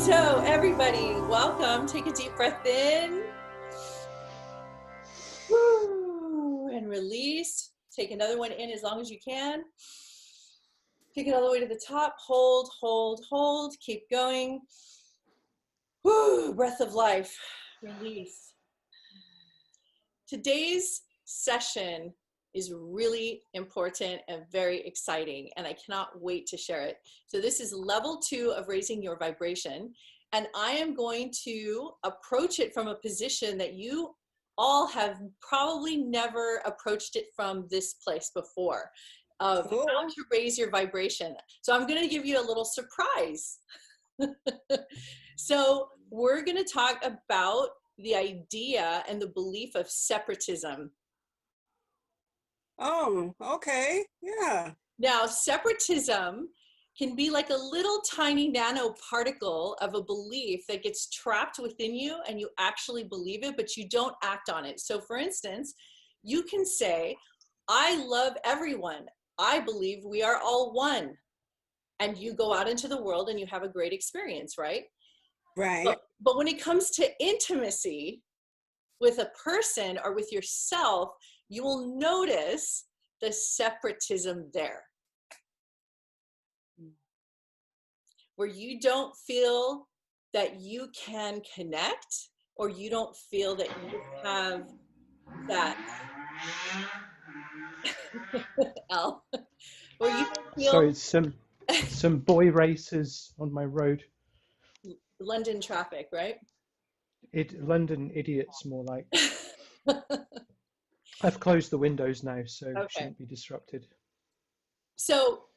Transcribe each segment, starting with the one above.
So everybody, welcome. Take a deep breath in. Woo, and release. Take another one in as long as you can. Take it all the way to the top. Hold, hold, hold. Keep going. Woo, breath of life. Release. Today's session is really important and very exciting, and I cannot wait to share it. So this is level 2 of raising your vibration, and I am going to approach it from a position that you all have probably never approached it from this place before, of how to raise your vibration. So I'm going to give you a little surprise. So we're going to talk about the idea and the belief of separatism. Oh, okay. Yeah. Now, separatism can be like a little tiny nanoparticle of a belief that gets trapped within you and you actually believe it, but you don't act on it. So for instance, you can say, I love everyone. I believe we are all one. And you go out into the world and you have a great experience, right? Right. But when it comes to intimacy with a person or with yourself, you will notice the separatism there, where you don't feel that you can connect, or you don't feel that you have that L, or you don't feel Sorry, some boy racers on my road. London traffic, right? London idiots, more like. I've closed the windows now, so Okay. shouldn't be disrupted. So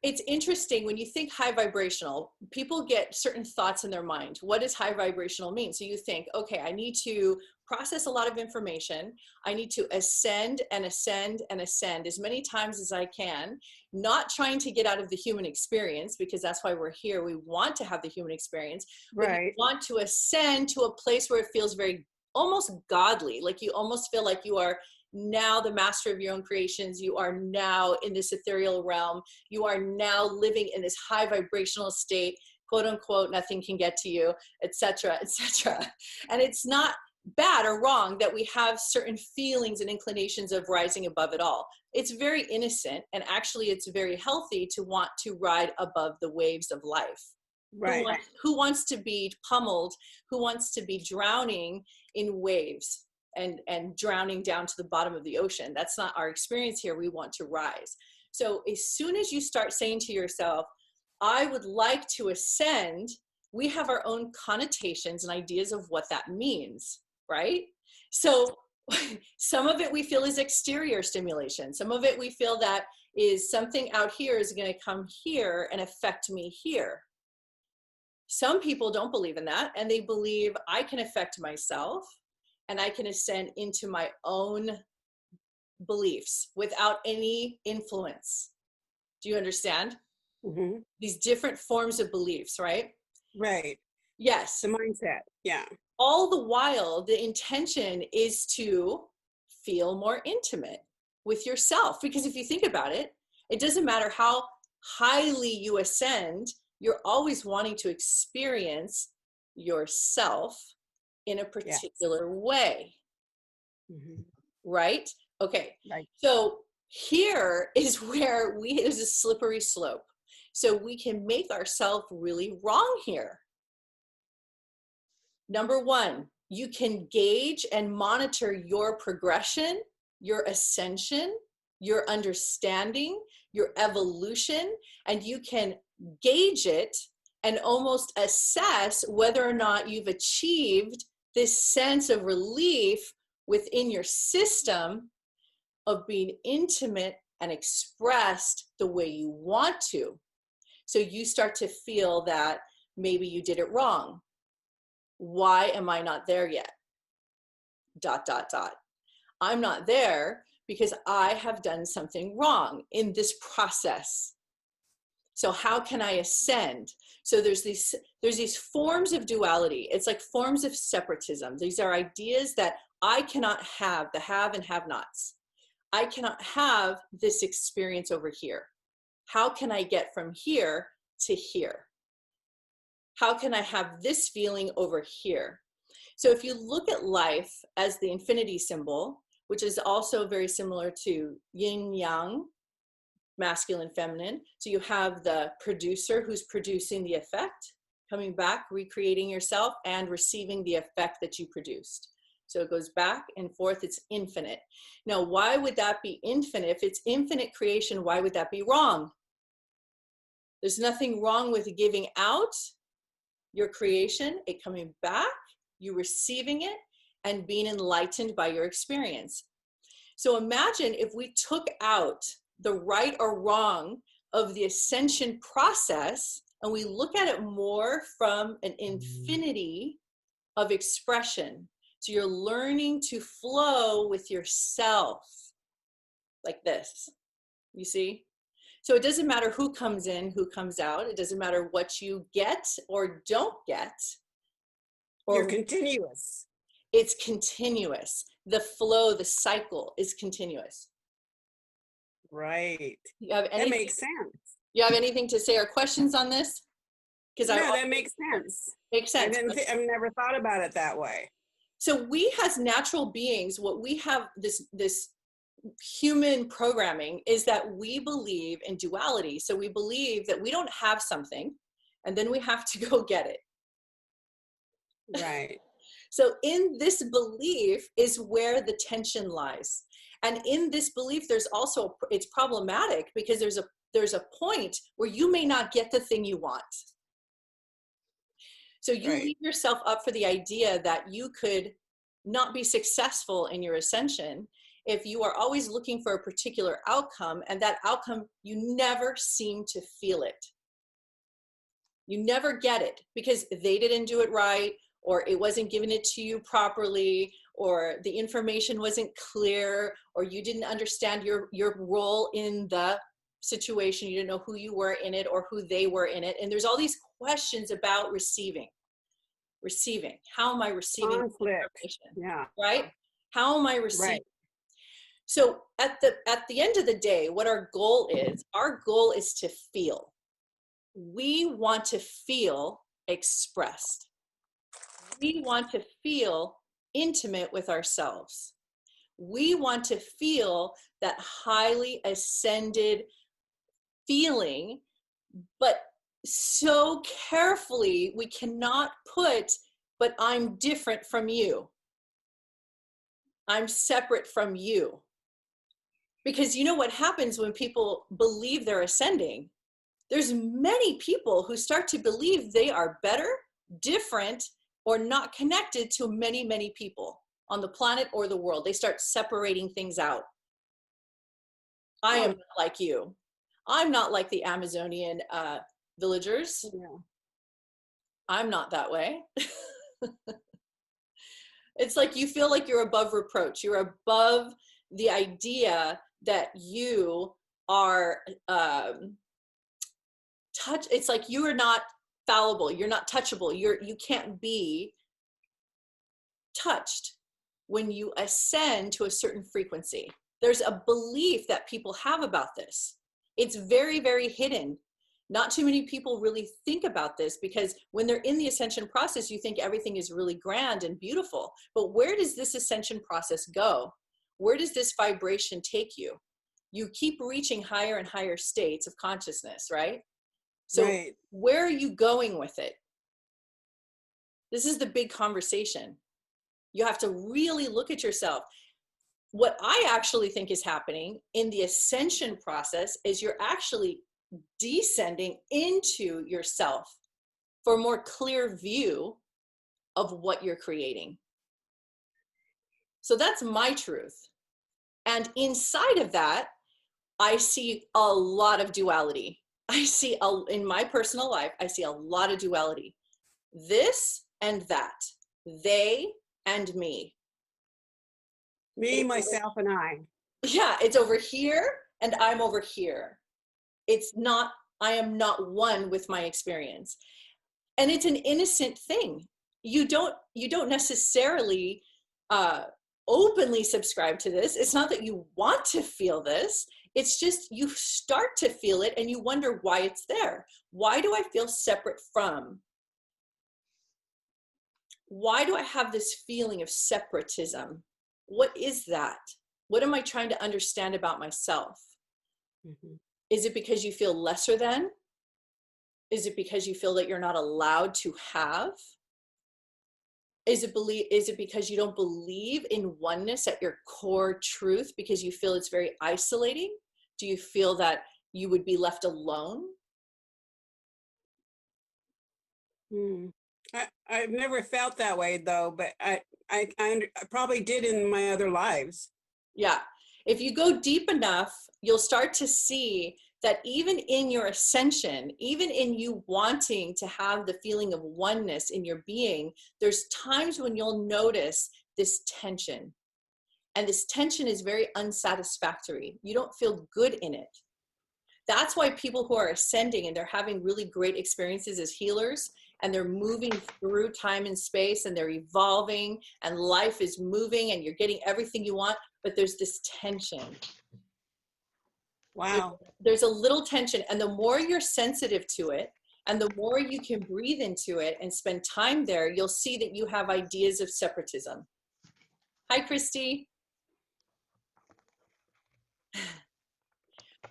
it's interesting when you think high vibrational, people get certain thoughts in their mind. What does high vibrational mean? So you think, okay, I need to process a lot of information. I need to ascend and ascend and ascend as many times as I can, not trying to get out of the human experience, because that's why we're here. We want to have the human experience. But Right. you want to ascend to a place where it feels very almost godly, like you almost feel like you are now the master of your own creations. You are now in this ethereal realm. You are now living in this high vibrational state, quote unquote, nothing can get to you, etc., etc. And it's not bad or wrong that we have certain feelings and inclinations of rising above it all. It's very innocent, and actually it's very healthy to want to ride above the waves of life. Right. Who wants to be pummeled? Who wants to be drowning in waves and drowning down to the bottom of the ocean? That's not our experience here. We want to rise. So as soon as you start saying to yourself, I would like to ascend, we have our own connotations and ideas of what that means, right? So some of it we feel is exterior stimulation. Some of it we feel that is something out here is going to come here and affect me here. Some people don't believe in that, and they believe I can affect myself and I can ascend into my own beliefs without any influence. Do you understand? Mm-hmm. These different forms of beliefs, right? Right. Yes. The mindset. Yeah. All the while, the intention is to feel more intimate with yourself. Because if you think about it, it doesn't matter how highly you ascend, you're always wanting to experience yourself in a particular way. Mm-hmm. Right? Okay. Right. So here is where there's a slippery slope. So we can make ourselves really wrong here. Number one, you can gauge and monitor your progression, your ascension, your understanding, your evolution, and you can gauge it and almost assess whether or not you've achieved this sense of relief within your system of being intimate and expressed the way you want to. So you start to feel that maybe you did it wrong. Why am I not there yet? ... I'm not there because I have done something wrong in this process. So how can I ascend? So there's these forms of duality. It's like forms of separatism. These are ideas that I cannot have, the have and have nots. I cannot have this experience over here. How can I get from here to here? How can I have this feeling over here? So if you look at life as the infinity symbol, which is also very similar to yin yang, masculine, feminine. So you have the producer who's producing the effect, coming back, recreating yourself, and receiving the effect that you produced. So it goes back and forth. It's infinite. Now, why would that be infinite? If it's infinite creation, why would that be wrong? There's nothing wrong with giving out your creation, it coming back, you receiving it, and being enlightened by your experience. So imagine if we took out the right or wrong of the ascension process and we look at it more from an infinity of expression. So you're learning to flow with yourself like this, you see? So it doesn't matter who comes in, who comes out. It doesn't matter what you get or don't get. Or you're continuous. It's continuous. The flow, the cycle is continuous. Right. You have anything, that makes sense. You have anything to say or questions on this? Because that makes sense. Makes sense. I've never thought about it that way. So we as natural beings, what we have, this human programming is that we believe in duality. So we believe that we don't have something and then we have to go get it. Right. So in this belief is where the tension lies. And in this belief, there's also, it's problematic because there's a point where you may not get the thing you want. So you leave yourself up for the idea that you could not be successful in your ascension if you are always looking for a particular outcome, and that outcome, you never seem to feel it. You never get it because they didn't do it right, or it wasn't given it to you properly, or the information wasn't clear, or you didn't understand your role in the situation. You didn't know who you were in it or who they were in it. And there's all these questions about receiving. How am I receiving conflict? Yeah. Right? How am I receiving? Right. So at the end of the day, what our goal is to feel. We want to feel expressed. We want to feel intimate with ourselves. We want to feel that highly ascended feeling, but so carefully we cannot put, but I'm different from you. I'm separate from you. Because you know what happens when people believe they're ascending? There's many people who start to believe they are better, different, or not connected to many, many people on the planet or the world. They start separating things out. I am not like you. I'm not like the Amazonian villagers. Yeah. I'm not that way. It's like you feel like you're above reproach. You're above the idea that you are it's like you are not fallible. You're not touchable. You can't be touched when you ascend to a certain frequency. There's a belief that people have about this. It's very, very hidden. Not too many people really think about this because when they're in the ascension process, you think everything is really grand and beautiful. But where does this ascension process go? Where does this vibration take you? You keep reaching higher and higher states of consciousness, right? So where are you going with it? This is the big conversation. You have to really look at yourself. What I actually think is happening in the ascension process is you're actually descending into yourself for a more clear view of what you're creating. So that's my truth. And inside of that, I see a lot of duality. In my personal life, I see a lot of duality. This and that. They and me. Me, myself, and I. Yeah, it's over here and I'm over here. I am not one with my experience. And it's an innocent thing. You don't necessarily openly subscribe to this. It's not that you want to feel this. It's just you start to feel it and you wonder why it's there. Why do I feel separate from? why do I have this feeling of separatism? What is that? What am I trying to understand about myself? Mm-hmm. Is it because you feel lesser than? Is it because you feel that you're not allowed to have? Is it because you don't believe in oneness at your core truth because you feel it's very isolating? Do you feel that you would be left alone? I've never felt that way though, but I probably did in my other lives. Yeah. If you go deep enough, you'll start to see that even in your ascension, even in you wanting to have the feeling of oneness in your being, there's times when you'll notice this tension. And this tension is very unsatisfactory. You don't feel good in it. That's why people who are ascending and they're having really great experiences as healers, and they're moving through time and space, and they're evolving, and life is moving, and you're getting everything you want, but there's this tension. Wow. There's a little tension, and the more you're sensitive to it, and the more you can breathe into it and spend time there, you'll see that you have ideas of separatism. Hi, Christy.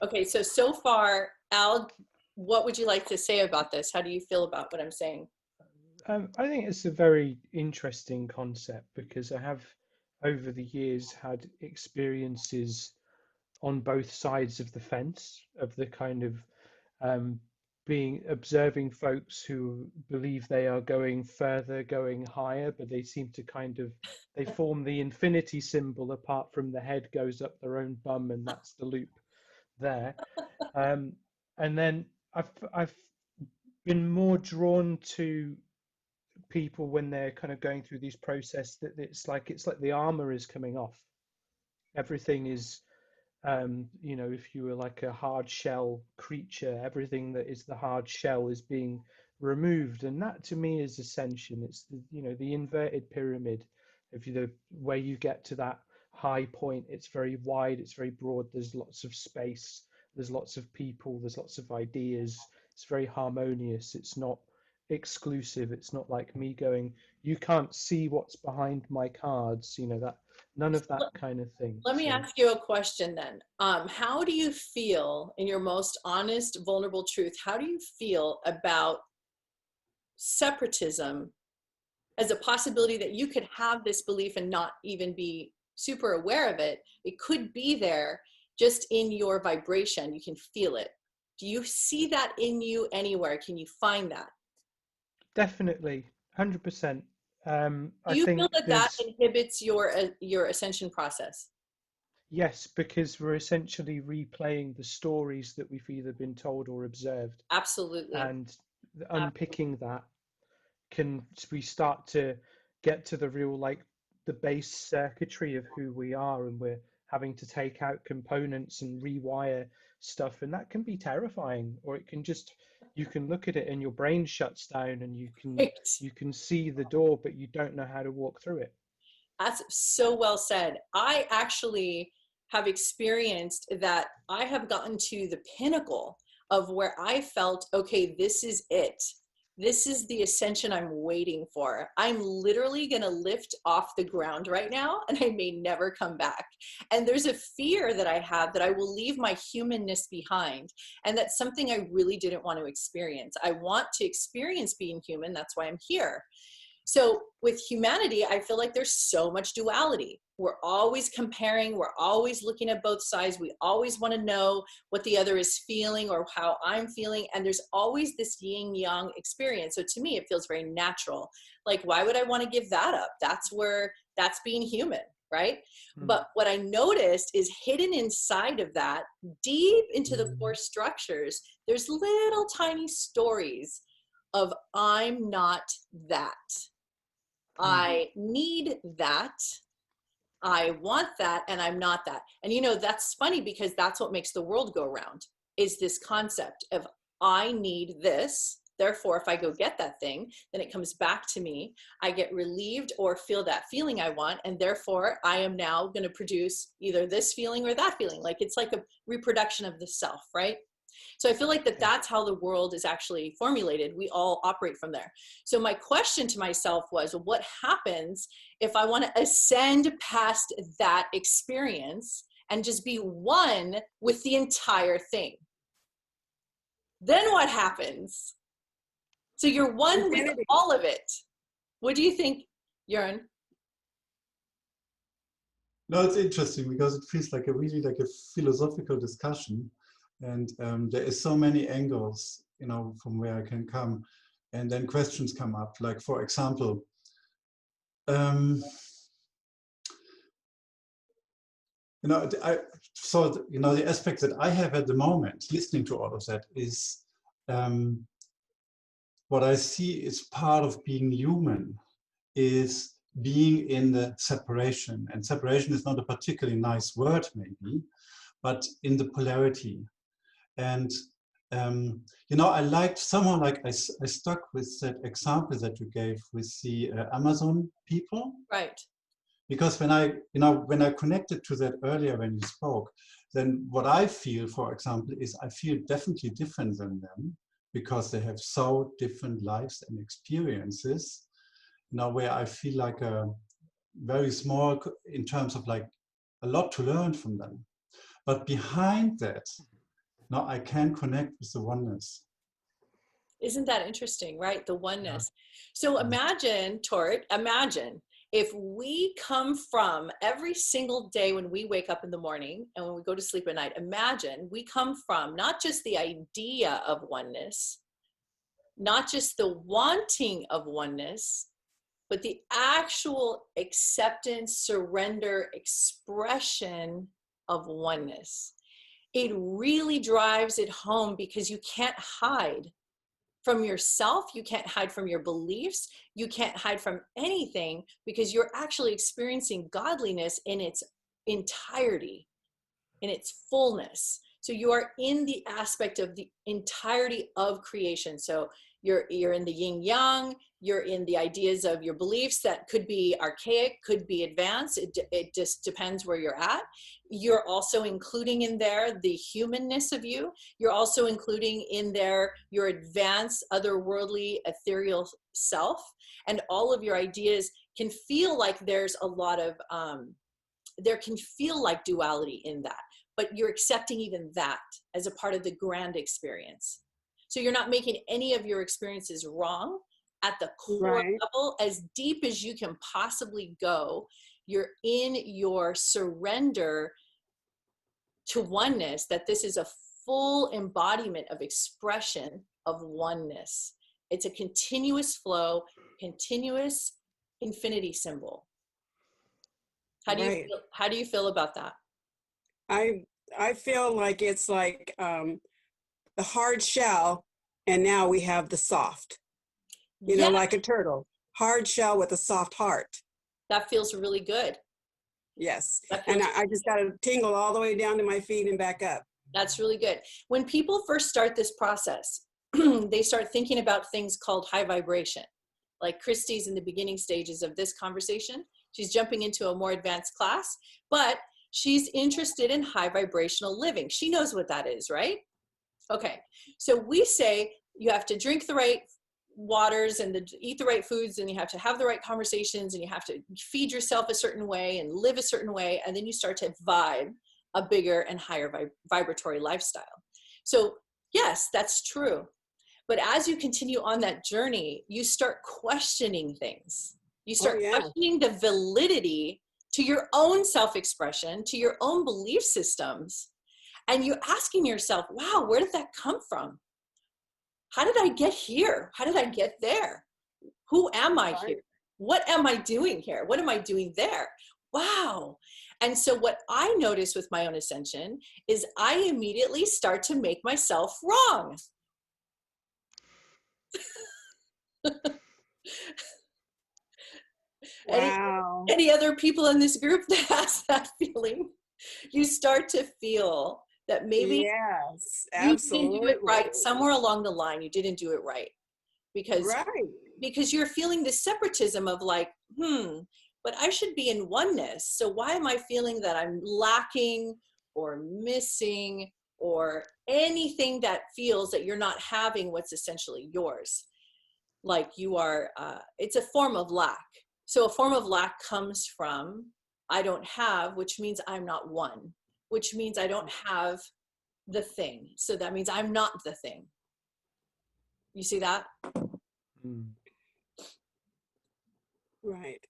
Okay, so far, Al, what would you like to say about this? How do you feel about what I'm saying? I think it's a very interesting concept because I have, over the years, had experiences on both sides of the fence of the kind of observing folks who believe they are going further, going higher, but they seem to they form the infinity symbol apart from the head goes up their own bum, and that's the loop there. And then I've been more drawn to people when they're kind of going through this process that it's like the armor is coming off. Everything is if you were like a hard shell creature, everything that is the hard shell is being removed, and that to me is ascension. It's the inverted pyramid. If you the where you get to that high point, it's very wide, it's very broad. There's lots of space. There's lots of people. There's lots of ideas. It's very harmonious. It's not exclusive. It's not like me going, you can't see what's behind my cards. That none of that kind of thing. Let me ask you a question then. How do you feel, in your most honest, vulnerable truth, how do you feel about separatism as a possibility that you could have this belief and not even be super aware of it? It could be there just in your vibration. You can feel it. Do you see that in you anywhere? Can you find that? Definitely, 100%. Do I you feel think that inhibits your ascension process? Yes, because we're essentially replaying the stories that we've either been told or observed. Absolutely. And unpicking that, we start to get to the real, like the base circuitry of who we are, and we're having to take out components and rewire stuff, and that can be terrifying. Or it can just, you can look at it and your brain shuts down, and you can see the door, but you don't know how to walk through it. That's so well said. I actually have experienced that. I have gotten to the pinnacle of where I felt, okay, this is it. This is the ascension I'm waiting for. I'm literally going to lift off the ground right now, and I may never come back. And there's a fear that I have that I will leave my humanness behind. And that's something I really didn't want to experience. I want to experience being human. That's why I'm here. So with humanity, I feel like there's so much duality. We're always comparing. We're always looking at both sides. We always want to know what the other is feeling or how I'm feeling. And there's always this yin yang experience. So to me, it feels very natural. Like, why would I want to give that up? That's being human, right? But what I noticed is hidden inside of that, deep into the core structures, there's little tiny stories of I'm not that. I need that. I want that, and I'm not that. And that's funny because that's what makes the world go round, is this concept of I need this. Therefore, if I go get that thing, then it comes back to me. I get relieved or feel that feeling I want. And therefore, I am now going to produce either this feeling or that feeling. Like it's like a reproduction of the self, right? So I feel like that's how the world is actually formulated. We all operate from there. So my question to myself was, what happens if I want to ascend past that experience and just be one with the entire thing? Then what happens? So you're one with all of it. What do you think, Jörn? No, it's interesting because it feels like a philosophical discussion, and there is so many angles, you know, from where I can come, and then questions come up. Like, for example, you know, the aspect that I have at the moment, listening to all of that, is what I see is part of being human, is being in the separation. And separation is not a particularly nice word, maybe, but in the polarity. And, you know, I liked somehow, like I stuck with that example that you gave with the Amazon people. Right. Because when I connected to that earlier when you spoke, then what I feel, for example, is I feel definitely different than them, because they have so different lives and experiences. Now, where I feel like a very small in terms of like a lot to learn from them. But behind that, now I can connect with the oneness. Isn't that interesting, right? The oneness. Yeah. So imagine, Tort, imagine if we come from every single day when we wake up in the morning and when we go to sleep at night, imagine we come from not just the idea of oneness, not just the wanting of oneness, but the actual acceptance, surrender, expression of oneness. It really drives it home, because you can't hide from yourself, you can't hide from your beliefs, you can't hide from anything, because you're actually experiencing godliness in its entirety, in its fullness. So you are in the aspect of the entirety of creation. So you're in the yin yang, you're in the ideas of your beliefs that could be archaic, could be advanced. It just depends where you're at. You're also including in there the humanness of you. You're also including in there your advanced, otherworldly, ethereal self. And all of your ideas can feel like there's a lot of, there can feel like duality in that, but you're accepting even that as a part of the grand experience. So you're not making any of your experiences wrong. At the core level, as deep as you can possibly go, you're in your surrender to oneness, that this is a full embodiment of expression of oneness. It's a continuous flow, continuous infinity symbol. How do you feel about that? I feel like it's like the hard shell, and now we have the soft. You know, like a turtle, hard shell with a soft heart. That feels really good. Yes. And I just got to tingle all the way down to my feet and back up. That's really good. When people first start this process, they start thinking about things called high vibration. Like Christy's in the beginning stages of this conversation. She's jumping into a more advanced class, but she's interested in high vibrational living. She knows what that is, right? Okay. So we say you have to drink the right waters and eat the right foods, and you have to have the right conversations, and you have to feed yourself a certain way and live a certain way, and then you start to vibe a bigger and higher vibratory lifestyle. So yes, that's true. But as you continue on that journey, you start questioning things. You start questioning the validity to your own self-expression, to your own belief systems, and you're asking yourself, wow, where did that come from? How did I get here? How did I get there? Who am I here? What am I doing here? What am I doing there? Wow. And so what I notice with my own ascension is I immediately start to make myself wrong. Wow. Any other people in this group that has that feeling? You start to feel that maybe you didn't do it right. Somewhere along the line, you didn't do it right. Because you're feeling this separatism of like, but I should be in oneness. So why am I feeling that I'm lacking or missing or anything that feels that you're not having what's essentially yours. Like you are, it's a form of lack. So a form of lack comes from, I don't have, which means I'm not one, which means I don't have the thing. So that means I'm not the thing. You see that? Mm. Right.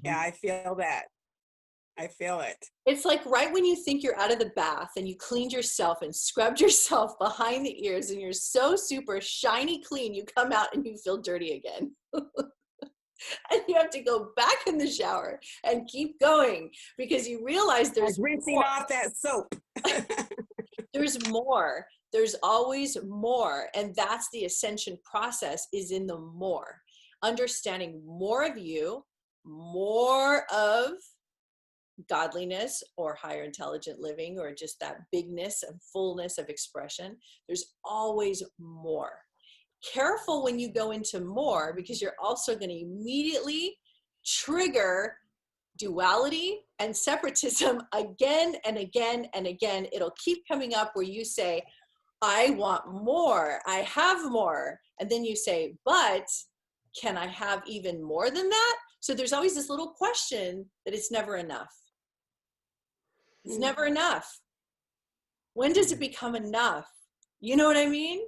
Yeah, I feel that. I feel it. It's like right when you think you're out of the bath and you cleaned yourself and scrubbed yourself behind the ears and you're so super shiny clean, you come out and you feel dirty again. And you have to go back in the shower and keep going because you realize there's like rinsing more. off that soap. There's more. There's always more. And that's the ascension process, is in the more. Understanding more of you, more of godliness or higher intelligent living, or just that bigness and fullness of expression. There's always more. Careful when you go into more, because you're also going to immediately trigger duality and separatism again and again and again. It'll keep coming up where you say, I want more, I have more. And then you say, but can I have even more than that? So there's always this little question that it's never enough. It's never enough. When does it become enough? You know what I mean?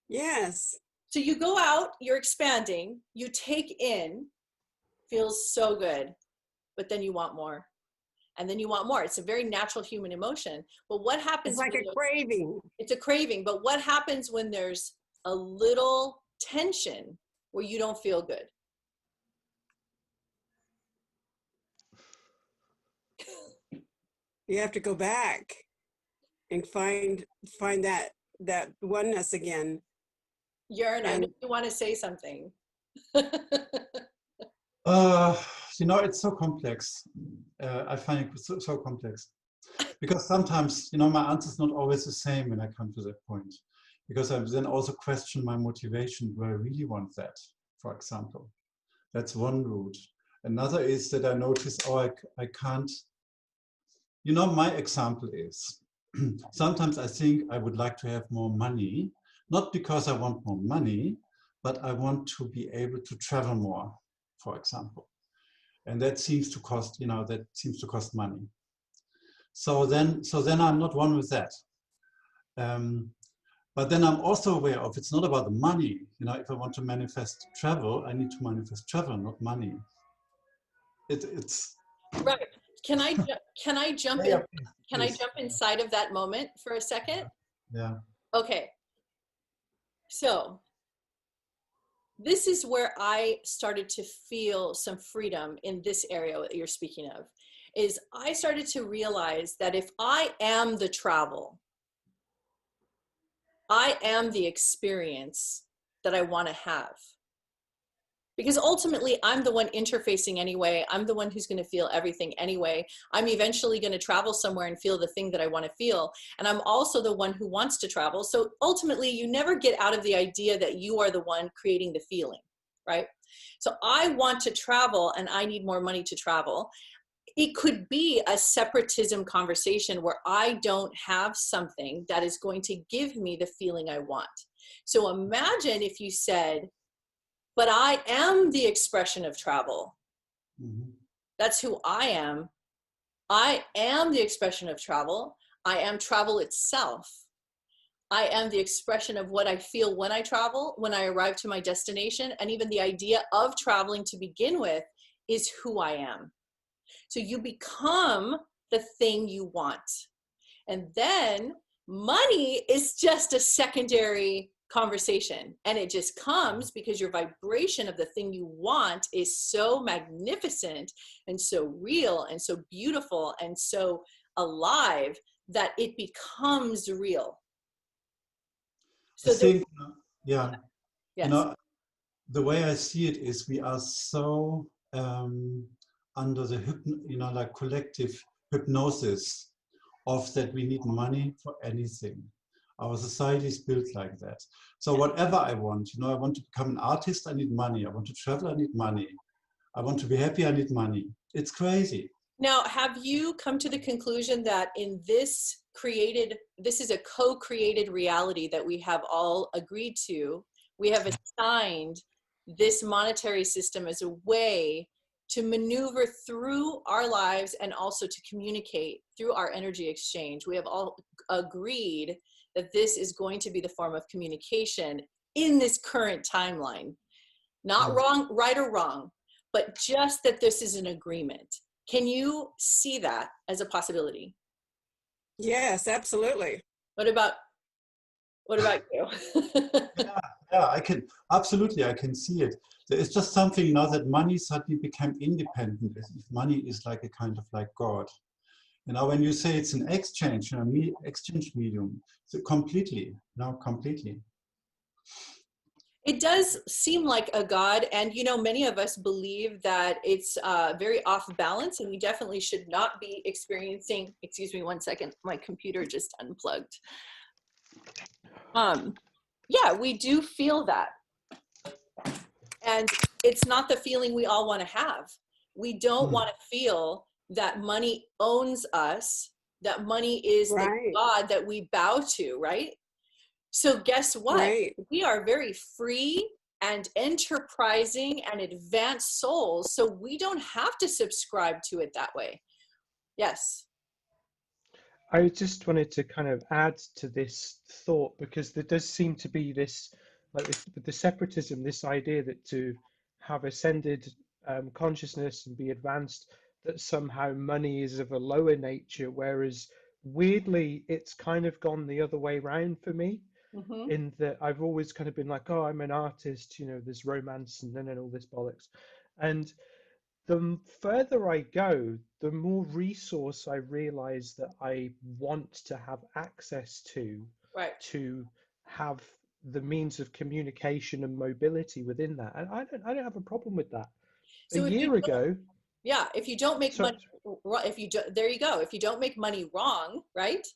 Yes. So you go out, you're expanding, you take in, feels so good, but then you want more. And then you want more. It's a very natural human emotion. But what happens? It's like a craving. It's a craving. But what happens when there's a little tension where you don't feel good? You have to go back and find that oneness again. Yearn, I know you want to say something. You know, it's so complex. I find it so complex because sometimes, you know, my answer is not always the same when I come to that point, because I then also question my motivation. Do I really want that, for example? That's one route. Another is that I notice, oh, I can't, you know, my example is sometimes I think I would like to have more money, not because I want more money, but I want to be able to travel more, for example. And that seems to cost, you know, that seems to cost money. So then I'm not one with that. But then I'm also aware of, it's not about the money. You know, if I want to manifest travel, I need to manifest travel, not money. It's right. Can I jump yeah, in? Can I jump inside of that moment for a second? Yeah. Okay. So this is where I started to feel some freedom in this area that you're speaking of, is I started to realize that if I am the travel, I am the experience that I want to have. Because ultimately, I'm the one interfacing anyway. I'm the one who's going to feel everything anyway. I'm eventually going to travel somewhere and feel the thing that I want to feel. And I'm also the one who wants to travel. So ultimately, you never get out of the idea that you are the one creating the feeling, right? So I want to travel and I need more money to travel. It could be a separatism conversation where I don't have something that is going to give me the feeling I want. So imagine if you said, but I am the expression of travel. Mm-hmm. That's who I am. I am the expression of travel. I am travel itself. I am the expression of what I feel when I travel, when I arrive to my destination, and even the idea of traveling to begin with is who I am. So you become the thing you want. And then money is just a secondary conversation, and it just comes because your vibration of the thing you want is so magnificent and so real and so beautiful and so alive that it becomes real. So I think, yeah, yes. You know, the way I see it is we are so under the like collective hypnosis of that we need money for anything. Our society is built like that. So whatever I want, you know, I want to become an artist, I need money. I want to travel, I need money. I want to be happy, I need money. It's crazy. Now, have you come to the conclusion that in this is a co-created reality that we have all agreed to, we have assigned this monetary system as a way to maneuver through our lives and also to communicate through our energy exchange? We have all agreed that this is going to be the form of communication in this current timeline. Not wrong, right or wrong, but just that this is an agreement. Can you see that as a possibility? Yes, absolutely. What about you? Yeah, I can, absolutely, I can see it. There is just something now that money suddenly became independent, as if money is like a kind of like God. You know, when you say it's an exchange, exchange medium, so completely, completely. It does seem like a God, and many of us believe that it's very off balance, and we definitely should not be experiencing, excuse me one second, my computer just unplugged. Yeah, we do feel that. And it's not the feeling we all want to have. We don't want to feel that money owns us, that money is the God that we bow to, right? So guess what? Right. We are very free and enterprising and advanced souls, so we don't have to subscribe to it that way. Yes. I just wanted to kind of add to this thought, because there does seem to be this, like this, with the separatism, this idea that to have ascended consciousness and be advanced, that somehow money is of a lower nature, whereas weirdly it's kind of gone the other way around for me. In that I've always kind of been like, oh, I'm an artist, there's romance and then all this bollocks. And the further I go, the more resource I realize that I want to have access to, to have the means of communication and mobility within that. And I don't have a problem with that. So a year ago. Yeah, if you don't make money, there you go. If you don't make money wrong, right?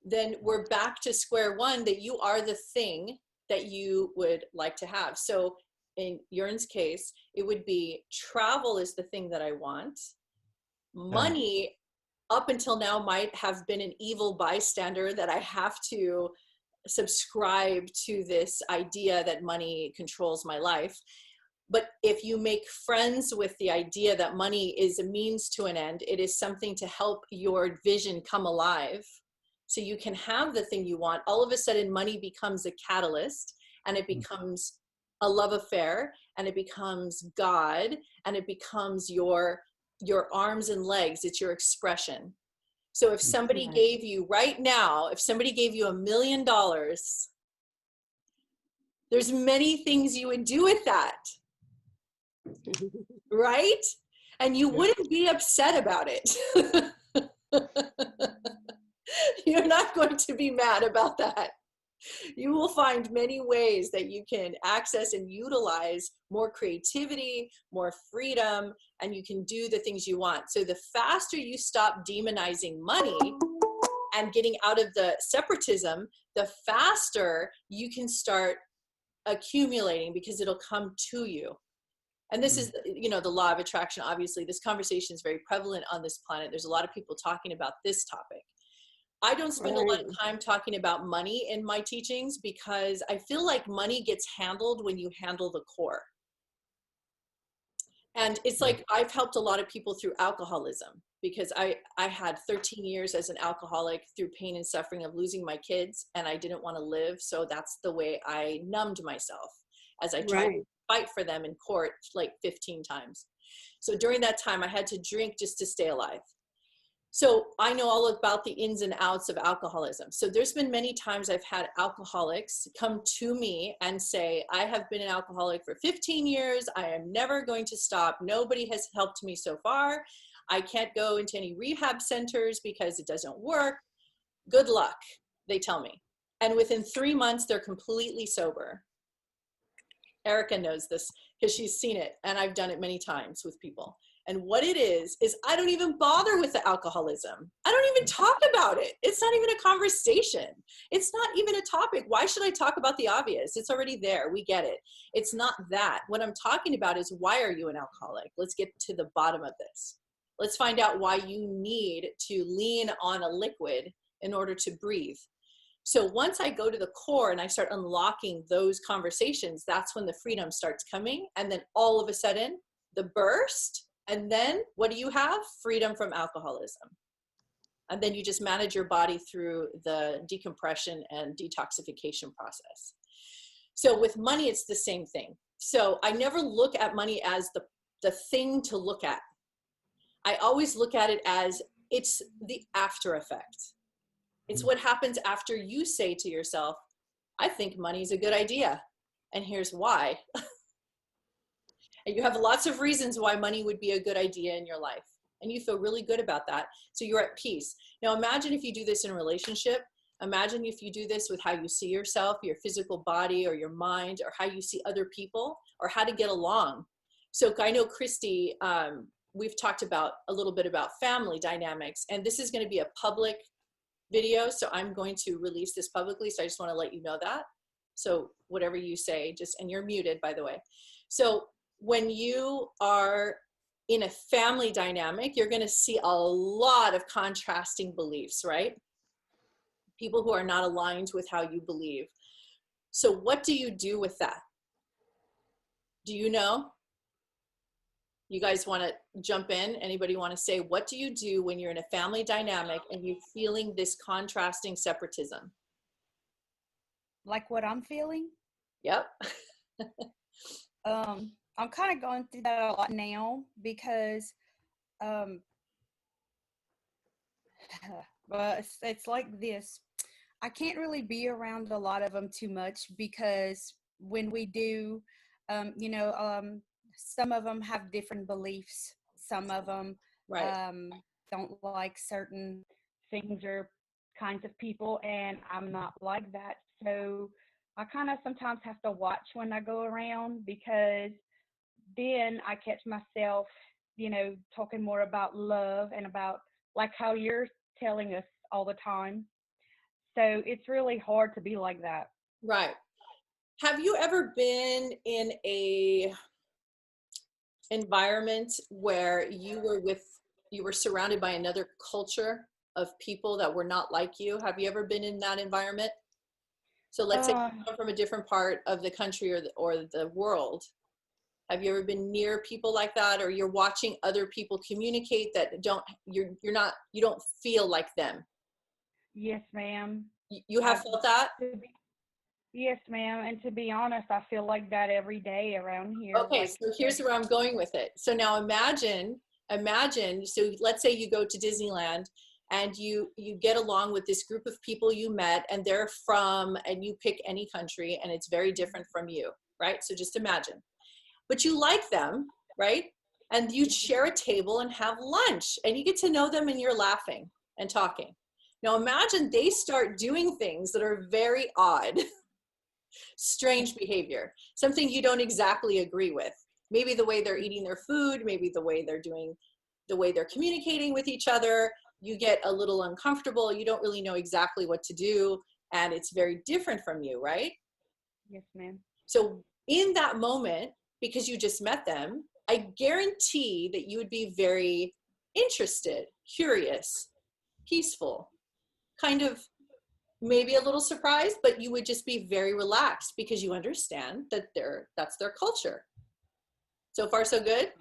Then we're back to square one, that you are the thing that you would like to have. So in Jörn's case, it would be travel is the thing that I want. Money up until now might have been an evil bystander, that I have to subscribe to this idea that money controls my life. But if you make friends with the idea that money is a means to an end, it is something to help your vision come alive, so you can have the thing you want. All of a sudden, money becomes a catalyst, and it becomes a love affair, and it becomes God, and it becomes your arms and legs. It's your expression. So if somebody gave you right now, if somebody gave you $1 million, there's many things you would do with that, right? And you wouldn't be upset about it. You're not going to be mad about that. You will find many ways that you can access and utilize more creativity, more freedom, and you can do the things you want. So the faster you stop demonizing money and getting out of the separatism, the faster you can start accumulating, because it'll come to you. And this is, the law of attraction. Obviously, this conversation is very prevalent on this planet. There's a lot of people talking about this topic. I don't spend a lot of time talking about money in my teachings, because I feel like money gets handled when you handle the core. And it's like, I've helped a lot of people through alcoholism, because I had 13 years as an alcoholic through pain and suffering of losing my kids, and I didn't want to live. So that's the way I numbed myself, as I tried to fight for them in court like 15 times. So during that time, I had to drink just to stay alive. So I know all about the ins and outs of alcoholism. So there's been many times I've had alcoholics come to me and say, I have been an alcoholic for 15 years. I am never going to stop. Nobody has helped me so far. I can't go into any rehab centers because it doesn't work. Good luck, they tell me. And within 3 months, they're completely sober. Erica knows this because she's seen it, and I've done it many times with people. And what it is I don't even bother with the alcoholism. I don't even talk about it. It's not even a conversation. It's not even a topic. Why should I talk about the obvious? It's already there. We get it. It's not that. What I'm talking about is, why are you an alcoholic? Let's get to the bottom of this. Let's find out why you need to lean on a liquid in order to breathe. So once I go to the core and I start unlocking those conversations, that's when the freedom starts coming. And then all of a sudden, the burst. And then what do you have? Freedom from alcoholism. And then you just manage your body through the decompression and detoxification process. So with money, it's the same thing. So I never look at money as the thing to look at. I always look at it as it's the after effect. It's what happens after you say to yourself, I think money's a good idea. And here's why. And you have lots of reasons why money would be a good idea in your life. And you feel really good about that. So you're at peace. Now imagine if you do this in a relationship. Imagine if you do this with how you see yourself, your physical body or your mind, or how you see other people, or how to get along. So I know Christy, we've talked about a little bit about family dynamics, and this is going to be a public video. So I'm going to release this publicly. So I just want to let you know that. So whatever you say, and you're muted, by the way. So when you are in a family dynamic, you're going to see a lot of contrasting beliefs, right? People who are not aligned with how you believe. So what do you do with that? Do you know? You guys want to jump in? Anybody want to say, what do you do when you're in a family dynamic and you're feeling this contrasting separatism? Like what I'm feeling? Yep. I'm kind of going through that a lot now because, but it's like this. I can't really be around a lot of them too much because when we do, some of them have different beliefs. Some of them don't like certain things or kinds of people, and I'm not like that. So I kind of sometimes have to watch when I go around because then I catch myself, talking more about love and about like how you're telling us all the time. So it's really hard to be like that. Right. Have you ever been in a environment where you were surrounded by another culture of people that were not like you? Have you ever been in that environment? So let's say you come from a different part of the country or the world. Have you ever been near people like that, or you're watching other people communicate that you don't feel like them? Yes, ma'am. You have felt that? Yes, ma'am. And to be honest, I feel like that every day around here. Okay, like, so here's where I'm going with it. So now imagine, so let's say you go to Disneyland and you get along with this group of people you met, and they're from, and you pick any country and it's very different from you, right? So just imagine. But you like them, right? And you share a table and have lunch and you get to know them and you're laughing and talking. Now imagine they start doing things that are very odd, strange behavior, something you don't exactly agree with. Maybe the way they're eating their food, maybe the way they're communicating with each other. You get a little uncomfortable. You don't really know exactly what to do. And it's very different from you, right? Yes, ma'am. So in that moment, because you just met them, I guarantee that you would be very interested, curious, peaceful, kind of maybe a little surprised, but you would just be very relaxed because you understand that that's their culture. So far, so good?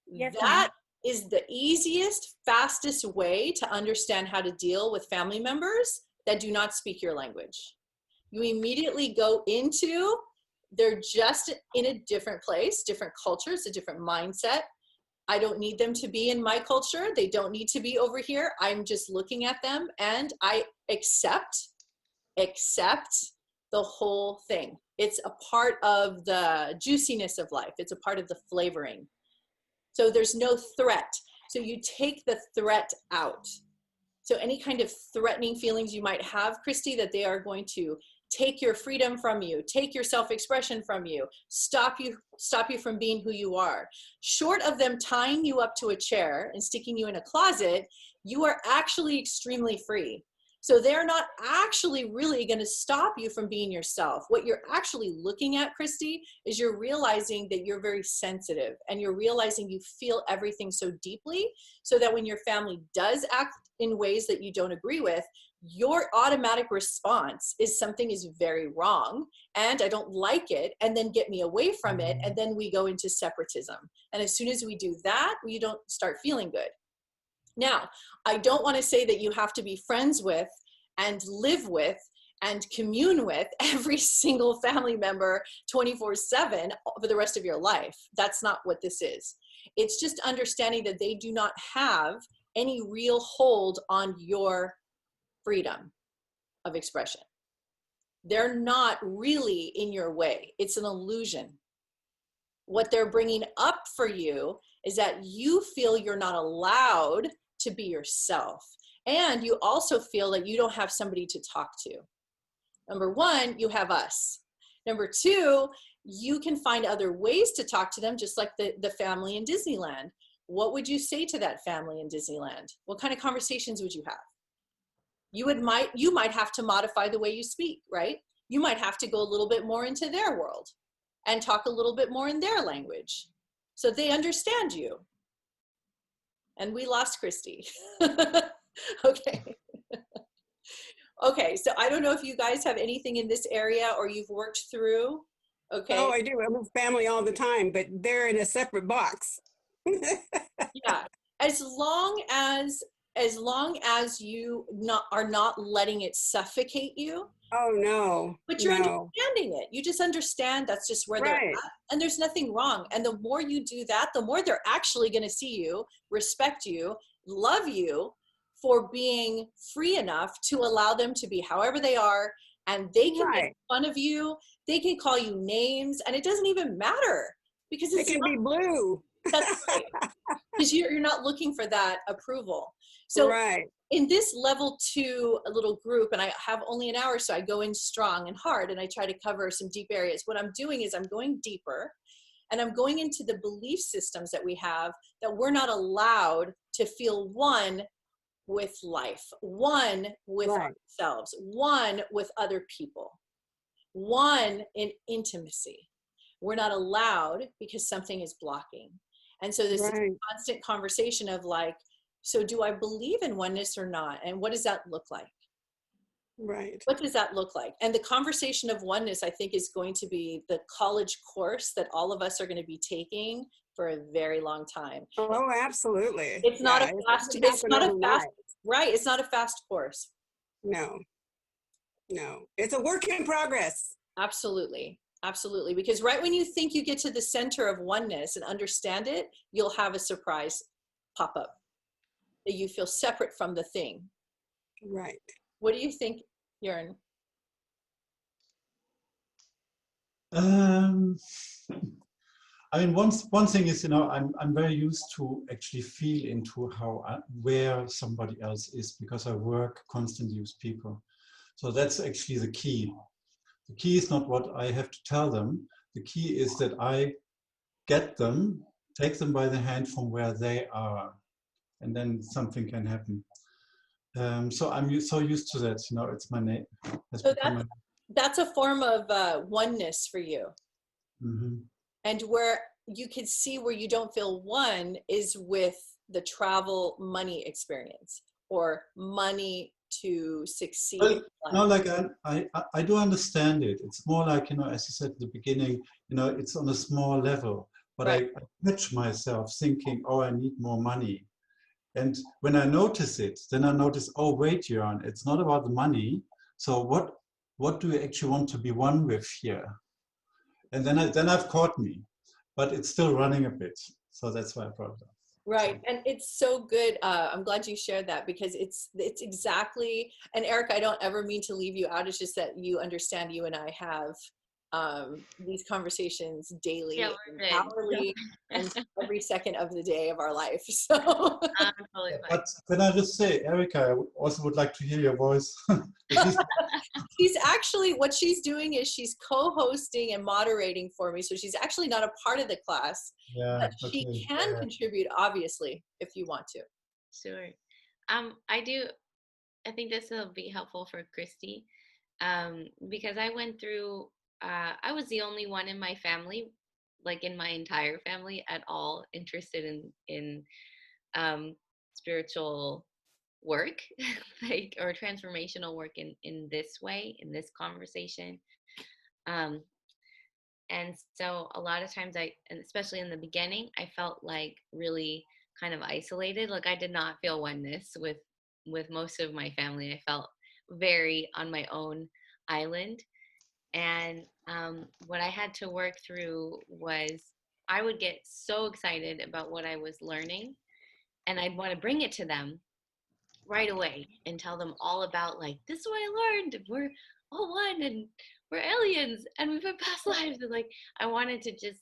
Yes, that is the easiest, fastest way to understand how to deal with family members that do not speak your language. You immediately go into, they're just in a different place, different culture, it's a different mindset. I don't need them to be in my culture. They don't need to be over here. I'm just looking at them and I accept the whole thing. It's a part of the juiciness of life. It's a part of the flavoring. So there's no threat. So you take the threat out. So any kind of threatening feelings you might have, Christy, that they are going to take your freedom from you, take your self-expression from you, stop you from being who you are. Short of them tying you up to a chair and sticking you in a closet, you are actually extremely free. So they're not actually really going to stop you from being yourself. What you're actually looking at, Christy, is you're realizing that you're very sensitive, and you're realizing you feel everything so deeply, so that when your family does act in ways that you don't agree with, your automatic response is something is very wrong and I don't like it, and then get me away from it. And then we go into separatism. And as soon as we do that, we don't start feeling good. Now, I don't want to say that you have to be friends with and live with and commune with every single family member 24/7 for the rest of your life. That's not what this is. It's just understanding that they do not have any real hold on your freedom of expression. They're not really in your way. It's an illusion. What they're bringing up for you is that you feel you're not allowed to be yourself. And you also feel that you don't have somebody to talk to. Number one, you have us. Number two, you can find other ways to talk to them, just like the family in Disneyland. What would you say to that family in Disneyland? What kind of conversations would you have? You might have to modify the way you speak, right? You might have to go a little bit more into their world and talk a little bit more in their language so they understand you. And we lost Christy. Okay. Okay, so I don't know if you guys have anything in this area or you've worked through. Okay. Oh, I do. I'm with family all the time, but they're in a separate box. Yeah. As long as you are not letting it suffocate you. Oh, no. But you're no. understanding it. You just understand that's just where they're Right. at. And there's nothing wrong. And the more you do that, the more they're actually going to see you, respect you, love you for being free enough to allow them to be however they are. And they can Right. make fun of you. They can call you names. And it doesn't even matter because It it's can be blue. That's right. Because you're not looking for that approval. So right. in this level 2 little group, and I have only an hour, so I go in strong and hard and I try to cover some deep areas. What I'm doing is I'm going deeper, and I'm going into the belief systems that we have, that we're not allowed to feel one with life, one with Right. ourselves, one with other people, one in intimacy. We're not allowed because something is blocking. And so this Right. constant conversation of like, so do I believe in oneness or not? And what does that look like? Right. What does that look like? And the conversation of oneness, I think, is going to be the college course that all of us are going to be taking for a very long time. Oh, absolutely. It's not Yeah, a fast, it doesn't happen overnight. right. It's not a fast course. No. No. It's a work in progress. Absolutely. Absolutely. Because right when you think you get to the center of oneness and understand it, you'll have a surprise pop up that you feel separate from the thing. Right. What do you think, Jörn? I mean, one thing is, I'm very used to actually feel into where somebody else is, because I work constantly with people. So that's actually the key. The key is not what I have to tell them. The key is that I get them, take them by the hand from where they are, and then something can happen. So I'm so used to that. It's my name. So that's a form of oneness for you. Mm-hmm. And where you can see where you don't feel one is with the travel money experience, or money to succeed. Well, no, like I do understand it. It's more like, as you said at the beginning, it's on a small level, but right. I catch myself thinking, oh, I need more money. And when I notice it, then I notice, oh, wait, Jörn, it's not about the money. So what do you actually want to be one with here? And then I've caught me, but it's still running a bit. So that's why I brought it up. Right. And it's so good. I'm glad you shared that, because it's exactly, and Eric, I don't ever mean to leave you out. It's just that you understand, you and I have these conversations daily, and hourly, and every second of the day of our life. So but can I just say, Erica, I also would like to hear your voice. She's actually, what she's doing is she's co-hosting and moderating for me. So she's actually not a part of the class, but she can contribute, obviously, if you want to. Sure. I do. I think this will be helpful for Christy, because I went through, I was the only one in my family, like in my entire family at all, interested in spiritual work, like, or transformational work in this way, in this conversation. And so a lot of times and especially in the beginning, I felt like really kind of isolated. Like I did not feel oneness with most of my family. I felt very on my own island. And what I had to work through was I would get so excited about what I was learning, and I'd want to bring it to them right away and tell them all about, like, this is what I learned. We're all one, and we're aliens, and we've had past lives. And like, I wanted to just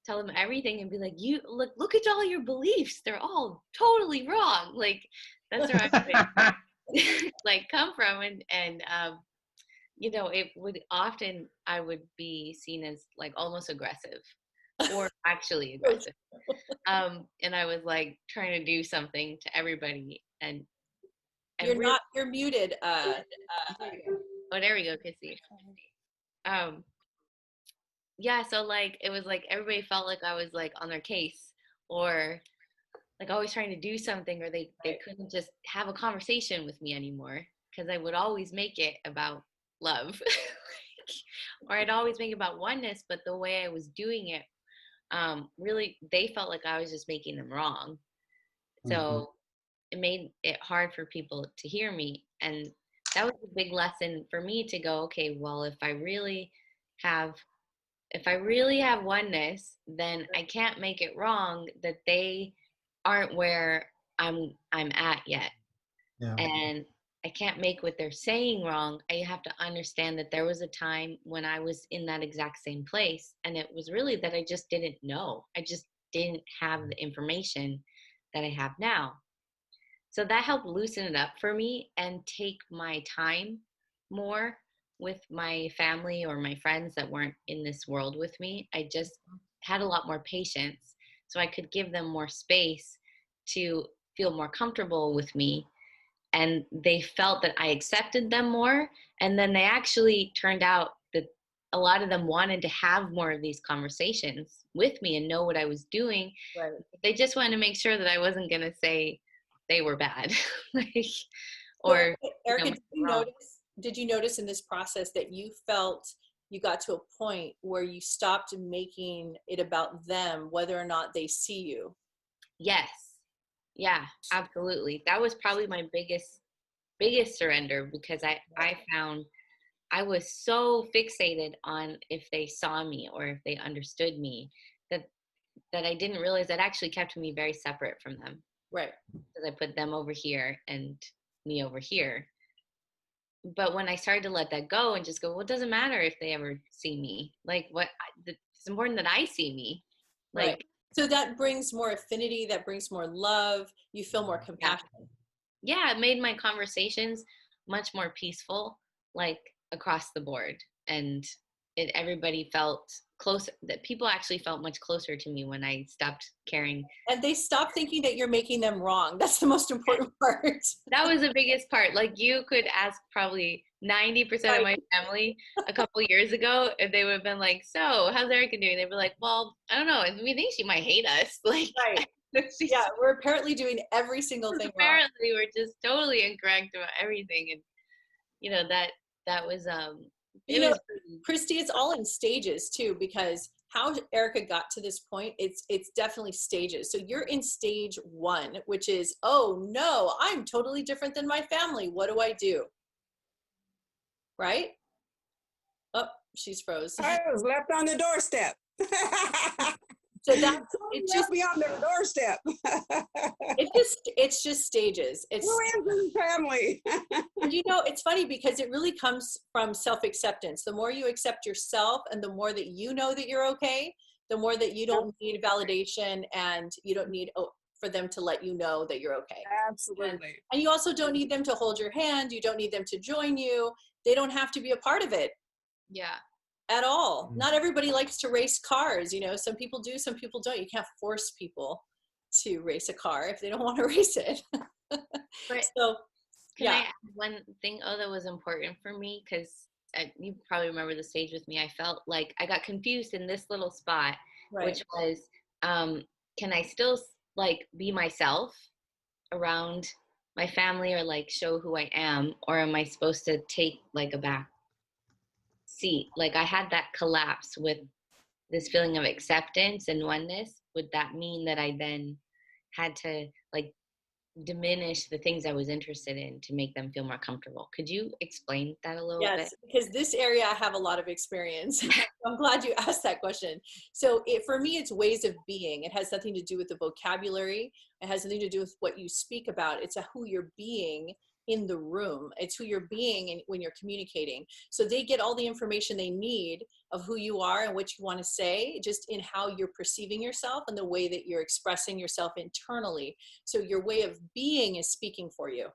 tell them everything and be like, you look at all your beliefs. They're all totally wrong. Like, that's where I would like come from. And you know, it would often, I would be seen as like almost aggressive or actually aggressive. And I was like trying to do something to everybody. And you're muted. Oh, there we go, Kissy. Yeah, so like it was like everybody felt like I was like on their case, or like always trying to do something, or they couldn't just have a conversation with me anymore, because I would always make it about love. Or I'd always make it about oneness, but the way I was doing it, really they felt like I was just making them wrong. So it made it hard for people to hear me. And that was a big lesson for me to go, okay, well, if I really have oneness, then I can't make it wrong that they aren't where I'm at yet. Yeah. And I can't make what they're saying wrong. I have to understand that there was a time when I was in that exact same place, and it was really that I just didn't know. I just didn't have the information that I have now. So that helped loosen it up for me and take my time more with my family or my friends that weren't in this world with me. I just had a lot more patience, so I could give them more space to feel more comfortable with me. And they felt that I accepted them more. And then they actually turned out that a lot of them wanted to have more of these conversations with me and know what I was doing. Right. They just wanted to make sure that I wasn't going to say they were bad. Like, or Erica, did you notice in this process that you felt you got to a point where you stopped making it about them, whether or not they see you? Yes. Yeah, absolutely. That was probably my biggest surrender, because I found I was so fixated on if they saw me or if they understood me that I didn't realize that actually kept me very separate from them. Right. Because I put them over here and me over here. But when I started to let that go and just go, well, it doesn't matter if they ever see me. Like, it's important that I see me. Like, right. So that brings more affinity, that brings more love. You feel more compassion. Yeah, it made my conversations much more peaceful, like across the board. And everybody felt close, that people actually felt much closer to me when I stopped caring. And they stopped thinking that you're making them wrong. That's the most important part. That was the biggest part. Like, you could ask probably 90% of my family a couple years ago, and they would have been like, so how's Erica doing? They'd be like, well, I don't know. We think she might hate us. Like, right. Yeah, we're apparently doing every single thing apparently wrong. We're just totally incorrect about everything. And, you know, that was, Christy, it's all in stages too, because how Erica got to this point, it's definitely stages. So you're in stage 1, which is, oh no, I'm totally different than my family. What do I do? Right? Oh, she's froze. I was left on the doorstep. So it's just be on their doorstep. it's just stages. It's family. And it's funny because it really comes from self-acceptance. The more you accept yourself and the more that you know that you're okay, the more that you don't need validation, and you don't need for them to let you know that you're okay. Absolutely. And you also don't need them to hold your hand. You don't need them to join you. They don't have to be a part of it. Yeah. At all. Not everybody likes to race cars. Some people do, some people don't. You can't force people to race a car if they don't want to race it. But Can I add one thing? Oh, that was important for me, because you probably remember the stage with me. I felt like I got confused in this little spot, which was, can I still like be myself around my family or like show who I am, or am I supposed to take like a back seat? Like I had that collapse with this feeling of acceptance and oneness. Would that mean that I then had to like diminish the things I was interested in to make them feel more comfortable? Could you explain that a little bit? Yes, because this area I have a lot of experience. I'm glad you asked that question. So for me, it's ways of being. It has nothing to do with the vocabulary. It has nothing to do with what you speak about. It's who you're being in the room. It's who you're being when you're communicating. So they get all the information they need of who you are and what you want to say, just in how you're perceiving yourself and the way that you're expressing yourself internally. So your way of being is speaking for you.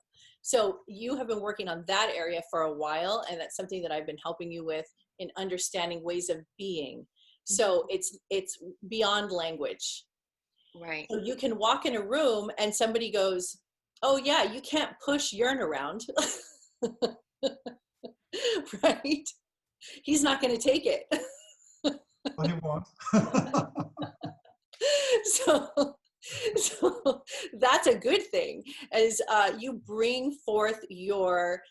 So you have been working on that area for a while, and that's something that I've been helping you with in understanding ways of being. So it's beyond language. Right. So you can walk in a room and somebody goes, "Oh yeah, you can't push urine around." Right? He's not going to take it. What do you want? So that's a good thing, is you bring forth your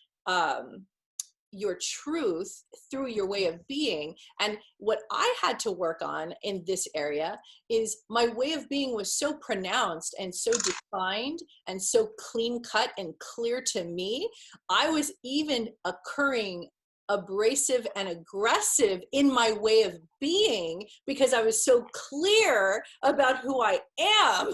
truth through your way of being. And what I had to work on in this area is my way of being was so pronounced and so defined and so clean cut and clear to me. I was even occurring abrasive and aggressive in my way of being because I was so clear about who I am.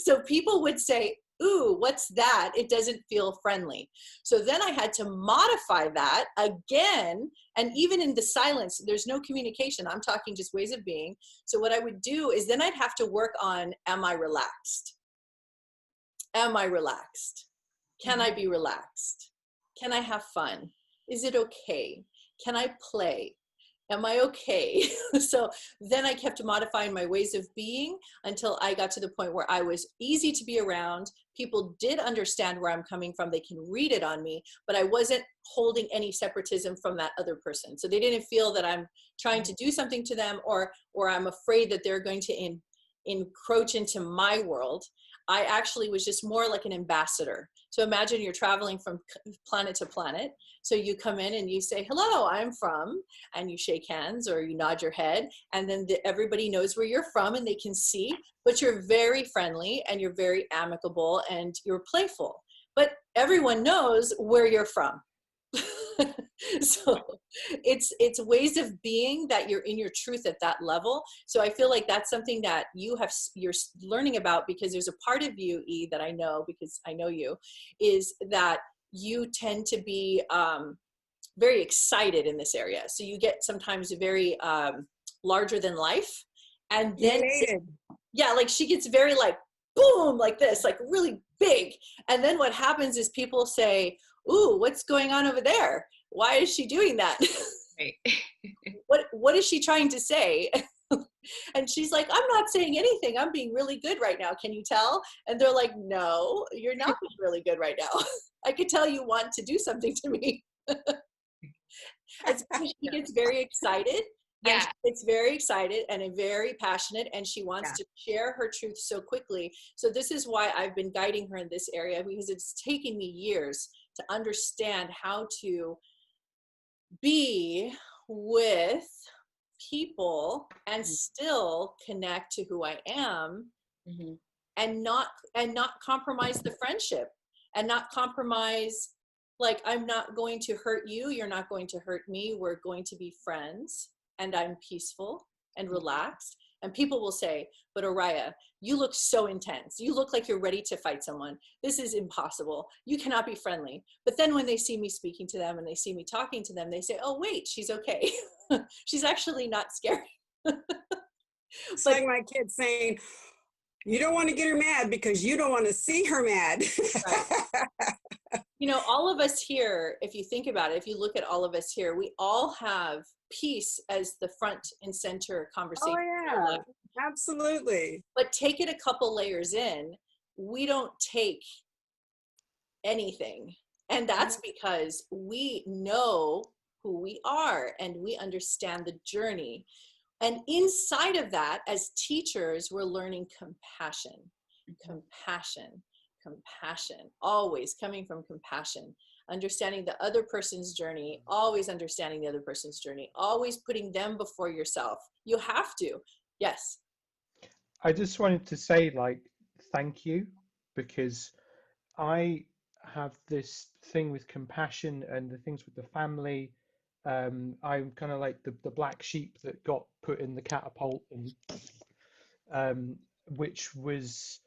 So people would say, "Ooh, what's that? It doesn't feel friendly." So then I had to modify that again. And even in the silence, there's no communication. I'm talking just ways of being. So what I would do is then I'd have to work on, am I relaxed? Am I relaxed? Can I be relaxed? Can I have fun? Is it okay? Can I play? Am I okay? So then I kept modifying my ways of being until I got to the point where I was easy to be around. People did understand where I'm coming from. They can read it on me, but I wasn't holding any separatism from that other person. So they didn't feel that I'm trying to do something to them, or I'm afraid that they're going to encroach into my world. I actually was just more like an ambassador. So imagine you're traveling from planet to planet. So you come in and you say, "Hello, I'm from," and you shake hands or you nod your head, and then everybody knows where you're from and they can see, but you're very friendly and you're very amicable and you're playful, but everyone knows where you're from. So it's ways of being that you're in your truth at that level. So I feel like that's something that you're learning about, because there's a part of you, E, that I know, because I know you, is that you tend to be very excited in this area. So you get sometimes very larger than life, and then yeah, like she gets very like boom, like this, like really big. And then what happens is people say, "Ooh, what's going on over there? Why is she doing that?" Right. What is she trying to say? And she's like, "I'm not saying anything. I'm being really good right now. Can you tell?" And they're like, "No, you're not being really good right now. I could tell you want to do something to me." She gets very excited. Yeah. And it's very excited and very passionate, and she wants to share her truth so quickly. So this is why I've been guiding her in this area, because it's taken me years to understand how to be with people and still connect to who I am, and not compromise the friendship, and not compromise, like, I'm not going to hurt you, you're not going to hurt me, we're going to be friends, and I'm peaceful and relaxed. And people will say, "But Oriah, you look so intense. You look like you're ready to fight someone. This is impossible. You cannot be friendly." But then when they see me speaking to them and they see me talking to them, they say, "Oh, wait, she's okay." She's actually not scary. It's like my kid saying, "You don't want to get her mad because you don't want to see her mad." Right. You know, all of us here, if you think about it, if you look at all of us here, we all have peace as the front and center conversation. Oh yeah, absolutely. But take it a couple layers in, we don't take anything. And that's because we know who we are and we understand the journey. And inside of that, as teachers, we're learning compassion, compassion, compassion, always coming from compassion, understanding the other person's journey, always understanding the other person's journey, always putting them before yourself. You have to. Yes. I just wanted to say, like, thank you, because I have this thing with compassion and the things with the family. I'm kind of like the black sheep that got put in the catapult, and which was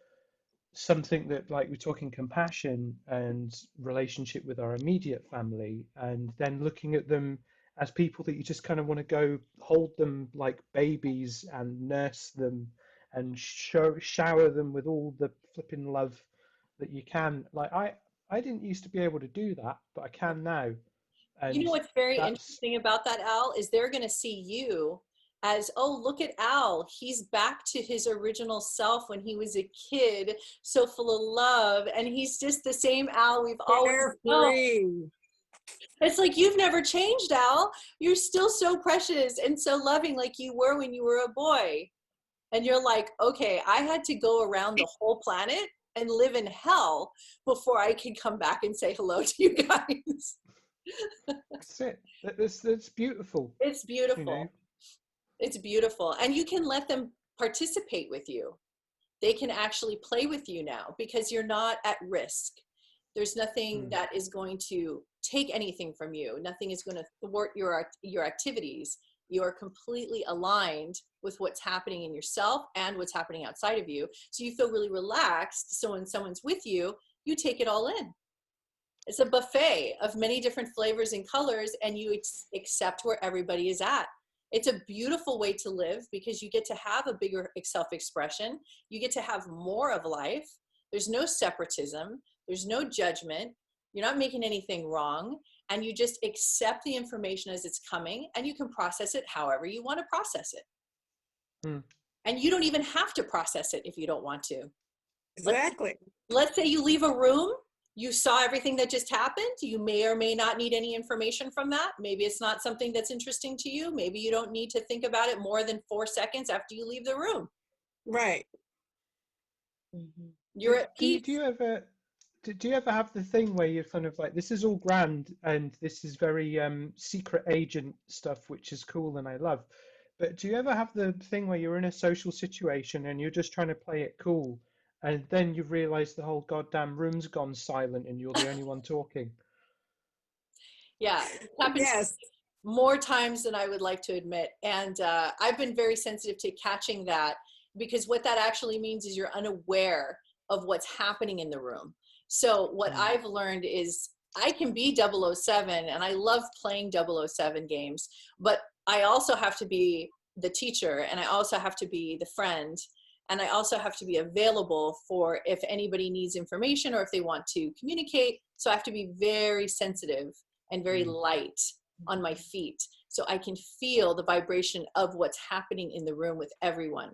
something that, like, we're talking compassion and relationship with our immediate family, and then looking at them as people that you just kind of want to go hold them like babies and nurse them and shower them with all the flipping love that you can. Like, I didn't used to be able to do that, but I can now. And you know what's very that's interesting about that, Al, is they're going to see you as, oh, look at Al. He's back to his original self when he was a kid, so full of love. And he's just the same Al we've always known. It's like, you've never changed, Al. You're still so precious and so loving like you were when you were a boy. And you're like, okay, I had to go around the whole planet and live in hell before I could come back and say hello to you guys. that's it. That's beautiful. It's beautiful. You know? It's beautiful. And you can let them participate with you. They can actually play with you now because you're not at risk. There's nothing that is going to take anything from you. Nothing is going to thwart your activities. You are completely aligned with what's happening in yourself and what's happening outside of you. So you feel really relaxed. So when someone's with you, you take it all in. It's a buffet of many different flavors and colors, and you accept where everybody is at. It's a beautiful way to live because you get to have a bigger self-expression. You get to have more of life. There's no separatism. There's no judgment. You're not making anything wrong. And you just accept the information as it's coming, and you can process it however you want to process it. And you don't even have to process it if you don't want to. Exactly. Let's say you leave a room, you saw everything that just happened. You may or may not need any information from that. Maybe it's not something that's interesting to you. Maybe you don't need to think about it more than 4 seconds after you leave the room. Right. You're at peace. Do you ever have the thing where you're kind of like, this is all grand and this is very secret agent stuff, which is cool and I love, but do you ever have the thing where you're in a social situation and you're just trying to play it cool, and then you realize the whole goddamn room's gone silent and you're the only one talking? Yeah, it happens more times than I would like to admit. And I've been very sensitive to catching that, because what that actually means is you're unaware of what's happening in the room. So what I've learned is I can be 007, and I love playing 007 games, but I also have to be the teacher, and I also have to be the friend, and I also have to be available for if anybody needs information or if they want to communicate. So I have to be very sensitive and very light on my feet so I can feel the vibration of what's happening in the room with everyone.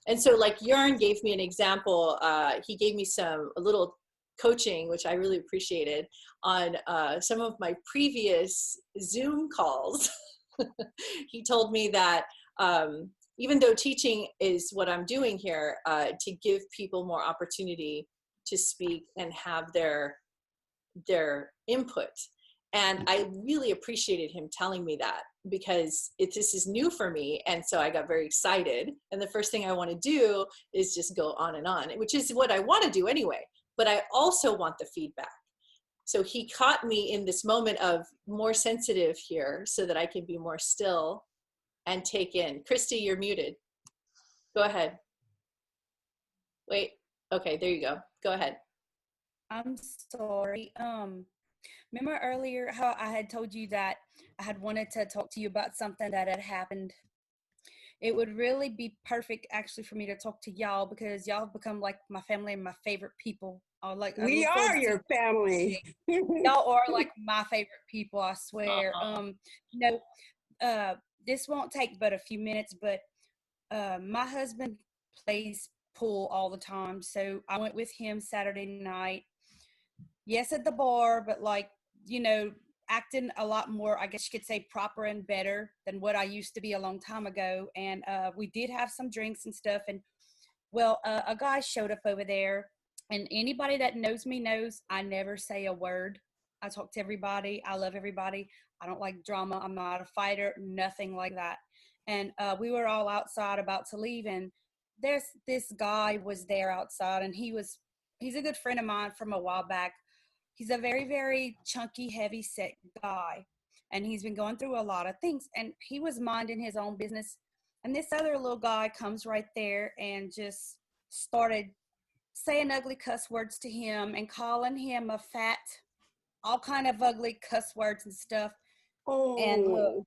And so, like, Jörn gave me an example. He gave me a little coaching, which I really appreciated, on some of my previous Zoom calls. He told me that even though teaching is what I'm doing here, to give people more opportunity to speak and have their input. And I really appreciated him telling me that, because this is new for me. And so I got very excited. And the first thing I want to do is just go on and on, which is what I want to do anyway. But I also want the feedback. So he caught me in this moment of more sensitive here so that I can be more still and take in. Christy, you're muted. Go ahead. Wait. Okay, there you go. Go ahead. I'm sorry. Remember earlier how I had told you that I had wanted to talk to you about something that had happened? It would really be perfect actually for me to talk to y'all, because y'all have become like my family and my favorite people. We are your family. Y'all are like my favorite people, I swear. This won't take but a few minutes, but my husband plays pool all the time. So I went with him Saturday night. yes at the bar, but like, you know, acting a lot more, I guess you could say, proper and better than what I used to be a long time ago. And we did have some drinks and stuff. And well, a guy showed up over there, and anybody that knows me knows I never say a word. I talk to everybody. I love everybody. I don't like drama. I'm not a fighter, nothing like that. And we were all outside about to leave, and there's this guy was there outside, and he's a good friend of mine from a while back. He's a very, very chunky, heavy set guy, and he's been going through a lot of things, and he was minding his own business. And this other little guy comes right there and just started saying ugly cuss words to him and calling him a fat, all kind of ugly cuss words and stuff. And look, Oh,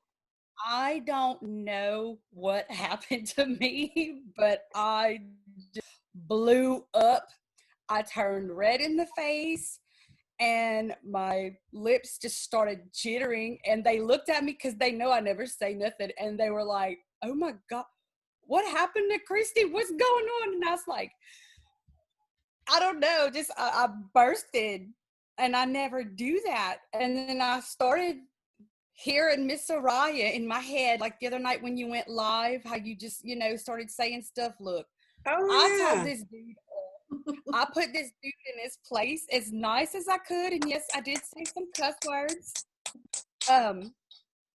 I don't know what happened to me, but I just blew up. I turned red in the face, and my lips just started jittering, and they looked at me because they know I never say nothing, and they were like, oh my God, what happened to Christy? What's going on? And I was like, I don't know, just I bursted, and I never do that. And then I started hearing Miss Oriah in my head, like the other night when you went live, how you just, you know, started saying stuff. Look, I told yeah. this dude, I put this dude in his place as nice as I could, and yes, I did say some cuss words.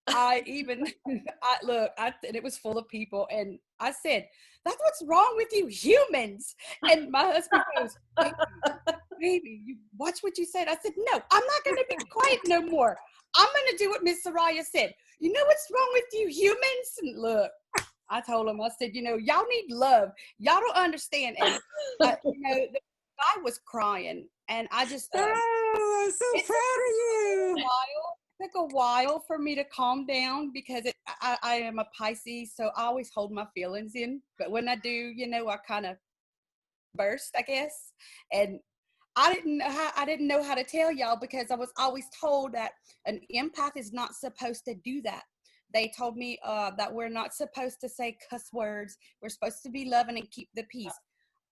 I even, and it was full of people, and I said, "That's what's wrong with you humans." And my husband goes, "Baby, you watch what you said." I said, "No, I'm not going to be quiet no more. I'm going to do what Miss Oriah said. You know what's wrong with you humans?" And look, I told him, I said, you know, y'all need love. Y'all don't understand. And, you know, the guy was crying. And I just, Oh, I'm so proud of you. it took a while for me to calm down, because I am a Pisces, so I always hold my feelings in. But when I do, you know, I kind of burst, I guess. And I didn't know how to tell y'all, because I was always told that an empath is not supposed to do that. They told me that we're not supposed to say cuss words. We're supposed to be loving and keep the peace.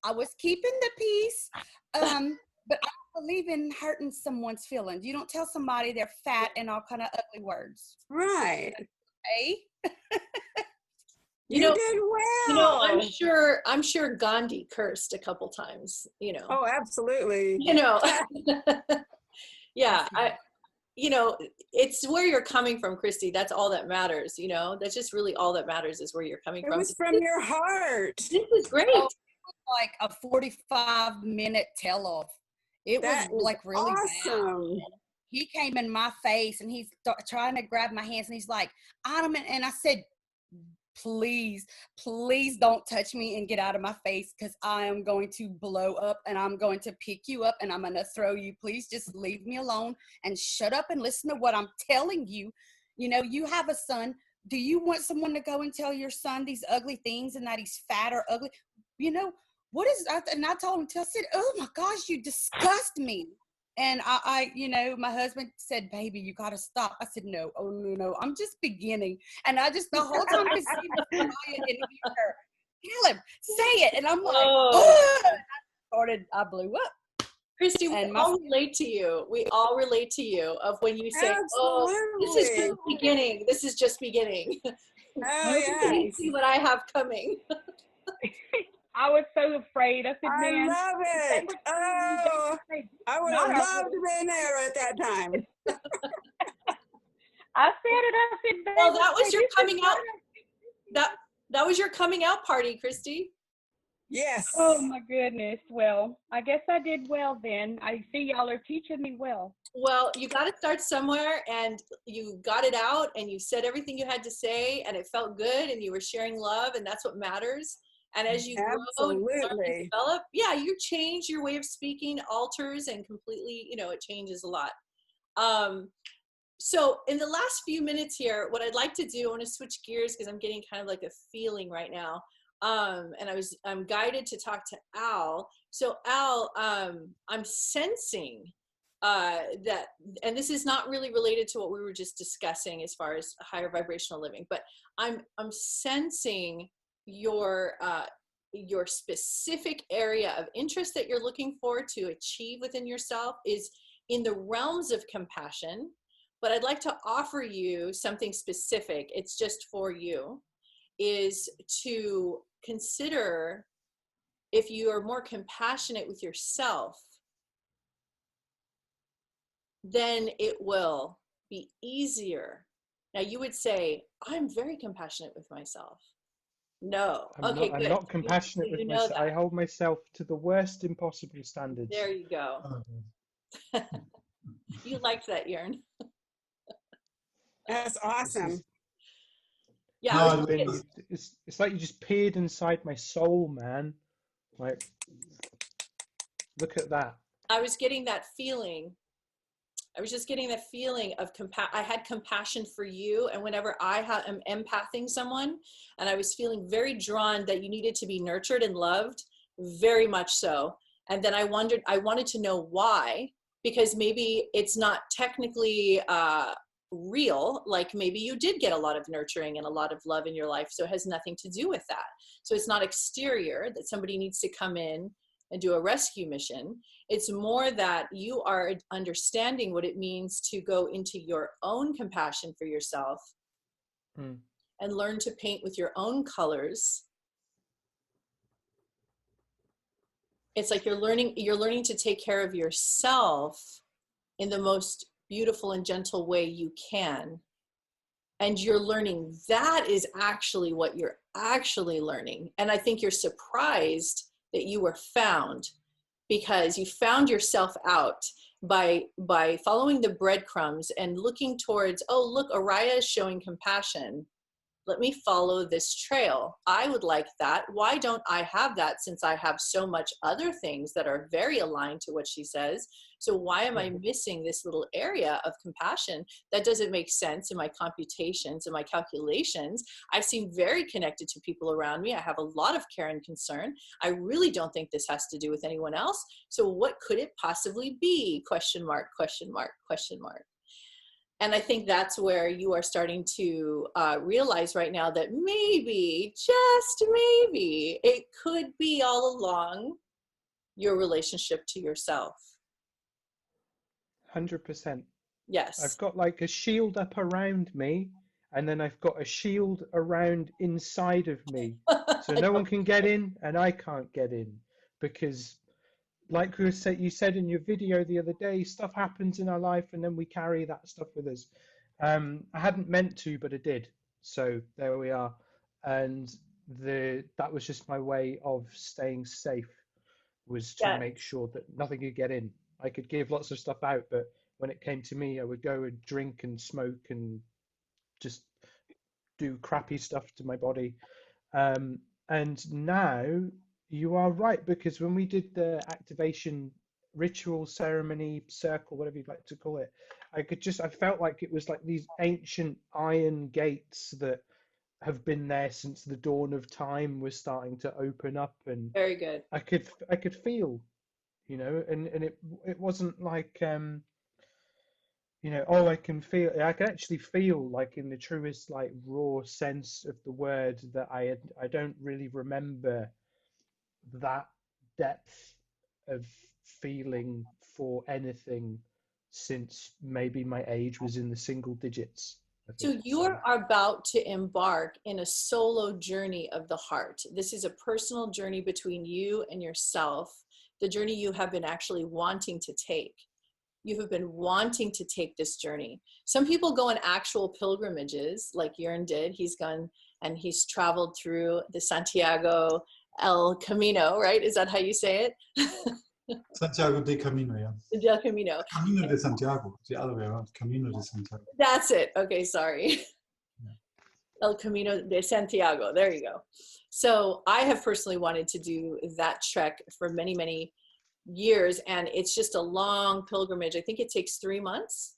I was keeping the peace, but I don't believe in hurting someone's feelings. You don't tell somebody they're fat and all kind of ugly words. Right. Okay? You did well. You know, I'm sure Gandhi cursed a couple times, you know. Oh, absolutely. You know. Yeah, you know, it's where you're coming from, Christy. That's all that matters, you know. That's just really all that matters, is where you're coming from. It was from your heart. This is great. Oh, like a 45-minute tell-off. It was like really awesome. bad. He came in my face, and he's trying to grab my hands, and he's like, Adam, and I said, please don't touch me and get out of my face, because I am going to blow up, and I'm going to pick you up, and I'm going to throw you. Please just leave me alone and shut up and listen to what I'm telling you. You know, you have a son. Do you want someone to go and tell your son these ugly things, and that he's fat or ugly? You know, what is that? And I told him, I said, oh my gosh, you disgust me. And I, you know, my husband said, baby, you got to stop. I said, no, oh, no, I'm just beginning. And I just, the whole time, could see her and hear her, tell him, say it. And I'm like, I blew up. Christy, we all relate to you. We all relate to you of when you say, oh, this is just beginning. This is just beginning. Oh, yeah. See what I have coming. I was so afraid. I said, I love it. Oh, I would have loved to be there at that time. I said it. I said, well, that was your coming out. That was your coming out party, Christy. Yes. Oh my goodness. Well, I guess I did well then. I see y'all are teaching me well. Well, you got to start somewhere, and you got it out, and you said everything you had to say, and it felt good, and you were sharing love, and that's what matters. And as you grow and develop, yeah, you change, your way of speaking alters, and completely, you know, it changes a lot. So in the last few minutes here, what I'd like to do, I want to switch gears because I'm getting kind of like a feeling right now. And I'm guided to talk to Al. So Al, I'm sensing that, and this is not really related to what we were just discussing as far as higher vibrational living, but I'm sensing your specific area of interest that you're looking for to achieve within yourself is in the realms of compassion, but I'd like to offer you something specific. It's just for you, is to consider if you are more compassionate with yourself, then it will be easier. Now you would say, I'm very compassionate with myself. No. Okay, I'm good. not compassionate with myself. I hold myself to the worst impossible standards. There you go. You liked that, Jörn. That's awesome. Yeah, No, it's like you just peered inside my soul, man. Like, look at that. I was getting that feeling. I was just getting that feeling of I had compassion for you, and whenever I am empathing someone, and I was feeling very drawn that you needed to be nurtured and loved, very much so. And then I wanted to know why, because maybe it's not technically real, like maybe you did get a lot of nurturing and a lot of love in your life, so it has nothing to do with that. So it's not exterior that somebody needs to come in and do a rescue mission. It's more that you are understanding what it means to go into your own compassion for yourself and learn to paint with your own colors. It's like you're learning to take care of yourself in the most beautiful and gentle way you can. And you're learning that is actually what you're actually learning. And I think you're surprised that you were found, because you found yourself out by following the breadcrumbs and looking towards, oh, look, Oriah is showing compassion. Let me follow this trail. I would like that. Why don't I have that, since I have so much other things that are very aligned to what she says? So why am I missing this little area of compassion? That doesn't make sense in my computations and my calculations. I seem very connected to people around me. I have a lot of care and concern. I really don't think this has to do with anyone else. So what could it possibly be? Question mark, question mark, question mark. And I think that's where you are starting to realize right now that maybe, just maybe, it could be all along your relationship to yourself. 100%. Yes. I've got like a shield up around me, and then I've got a shield around inside of me. So no one can get in, and I can't get in, because like you said in your video the other day, stuff happens in our life and then we carry that stuff with us. I hadn't meant to, but I did. So there we are. And that was just my way of staying safe, was to make sure that nothing could get in. I could give lots of stuff out, but when it came to me, I would go and drink and smoke and just do crappy stuff to my body. And now you are right, because when we did the activation ritual, ceremony, circle, whatever you'd like to call it, I felt like it was like these ancient iron gates that have been there since the dawn of time were starting to open up, and very good. I could feel, and it wasn't like I can actually feel, like, in the truest, like, raw sense of the word, that I don't really remember that depth of feeling for anything since maybe my age was in the single digits. So you are about to embark in a solo journey of the heart. This is a personal journey between you and yourself, the journey you have been actually wanting to take. You have been wanting to take this journey. Some people go on actual pilgrimages, like Jörn did. He's gone and he's traveled through the Santiago El Camino, right? Is that how you say it? Santiago de Camino, yeah. Del Camino. Camino de Santiago, the other way around. Camino de Santiago. That's it. Okay, sorry. Yeah. El Camino de Santiago. There you go. So I have personally wanted to do that trek for many, many years, and it's just a long pilgrimage. I think it takes 3 months.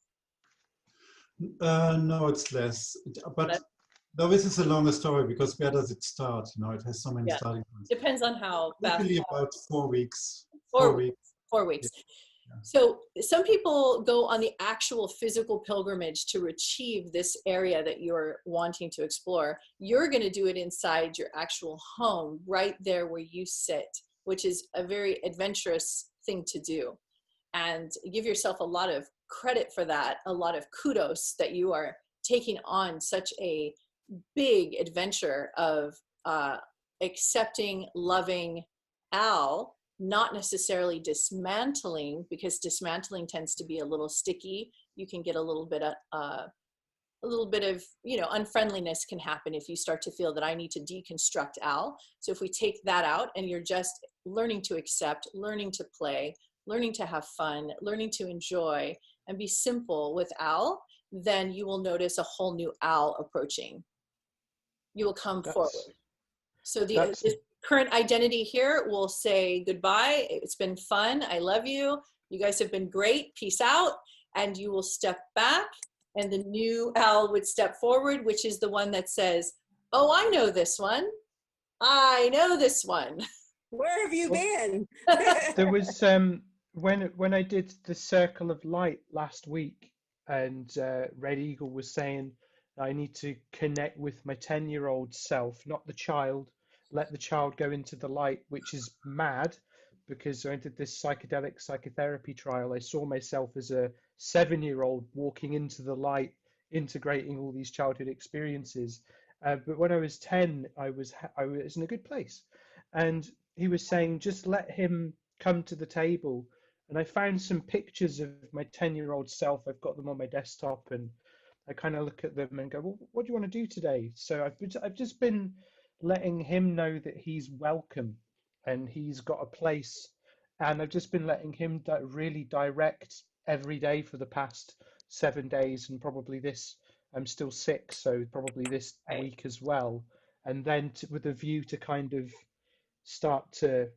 No, it's less. But no, this is a longer story, because where does it start? It has so many starting points. Depends on how fast. Usually about 4 weeks. 4 weeks. 4 weeks. Yeah. So some people go on the actual physical pilgrimage to achieve this area that you're wanting to explore. You're going to do it inside your actual home, right there where you sit, which is a very adventurous thing to do. and give yourself a lot of credit for that, a lot of kudos that you are taking on such a big adventure of accepting, loving Al, not necessarily dismantling, because dismantling tends to be a little sticky. You can get a little bit of, you know, unfriendliness can happen if you start to feel that I need to deconstruct Al. So if we take that out and you're just learning to accept, learning to play, learning to have fun, learning to enjoy and be simple with Al, then you will notice a whole new Al approaching. You will come forward. So the current identity here will say goodbye. It's been fun. I love you. You guys have been great. Peace out. And you will step back, and the new Al would step forward, which is the one that says, oh, I know this one. I know this one. Where have you been? There was when I did the Circle of Light last week, and Red Eagle was saying I need to connect with my 10-year-old self, not the child. Let the child go into the light, which is mad, because I did this psychedelic psychotherapy trial. I saw myself as a 7-year-old walking into the light, integrating all these childhood experiences. But when I was 10, I was in a good place. And he was saying, just let him come to the table. And I found some pictures of my 10-year-old self. I've got them on my desktop, and I kind of look at them and go, well, what do you want to do today? So I've just been letting him know that he's welcome and he's got a place. And I've just been letting him really direct every day for the past 7 days, and probably this, I'm still sick, so probably this week as well. And then with a view to kind of start to,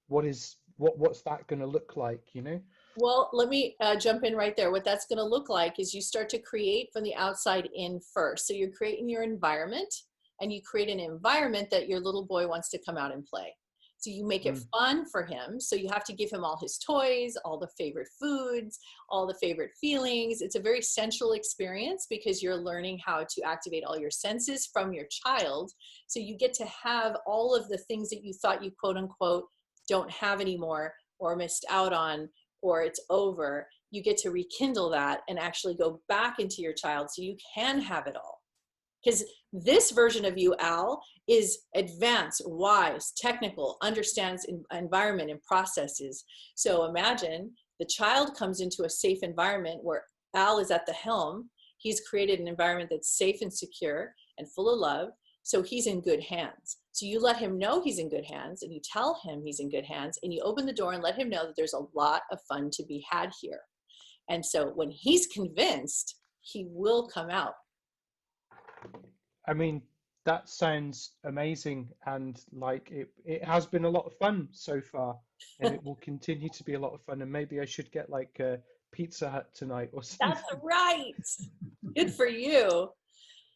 what's that going to look like, you know? Well, let me jump in right there. What that's going to look like is you start to create from the outside in first. So you're creating your environment, and you create an environment that your little boy wants to come out and play. So you make it fun for him. So you have to give him all his toys, all the favorite foods, all the favorite feelings. It's a very sensual experience because you're learning how to activate all your senses from your child. So you get to have all of the things that you thought you quote unquote don't have anymore or missed out on, or it's over. You get to rekindle that and actually go back into your child so you can have it all. Because this version of you, Al, is advanced, wise, technical, understands environment and processes. So imagine the child comes into a safe environment where Al is at the helm. He's created an environment that's safe and secure and full of love. So he's in good hands. So you let him know he's in good hands, and you tell him he's in good hands, and you open the door and let him know that there's a lot of fun to be had here. And so when he's convinced, he will come out. I mean, that sounds amazing, and like it has been a lot of fun so far, and it will continue to be a lot of fun. And maybe I should get like a Pizza Hut tonight or something. That's right. Good for you.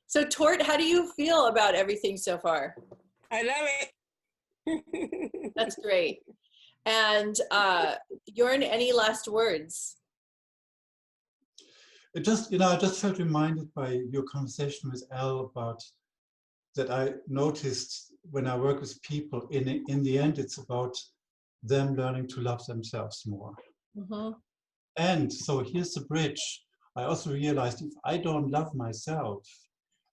So Tort, how do you feel about everything so far? I love it. That's great. And Jorn, any last words? I just felt reminded by your conversation with Al about that. I noticed when I work with people, in the end, it's about them learning to love themselves more. Mm-hmm. And so here's the bridge. I also realized if I don't love myself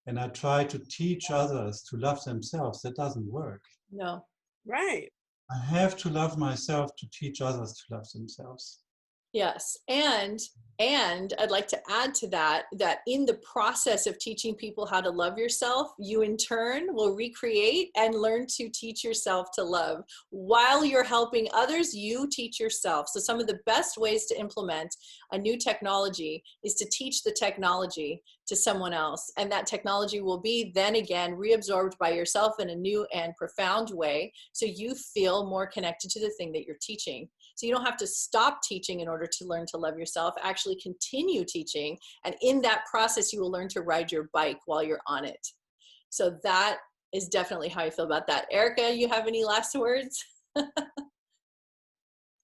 and I try to teach others to love themselves, that doesn't work. No. Right. I have to love myself to teach others to love themselves. Yes. And I'd like to add to that in the process of teaching people how to love yourself, you in turn will recreate and learn to teach yourself to love. While you're helping others, you teach yourself. So some of the best ways to implement a new technology is to teach the technology to someone else. And that technology will be then again reabsorbed by yourself in a new and profound way. So you feel more connected to the thing that you're teaching. So you don't have to stop teaching in order to learn to love yourself. Actually continue teaching. And in that process, you will learn to ride your bike while you're on it. So that is definitely how I feel about that. Erica, you have any last words?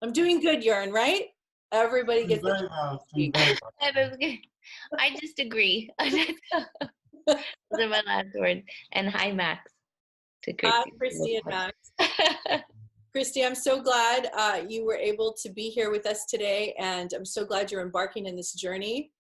I'm doing good, Jorn, right? Everybody gets very well. That is good. I just agree. Those are my last words. And hi, Max. Hi, Christy and Max. Christy, I'm so glad you were able to be here with us today, and I'm so glad you're embarking in this journey.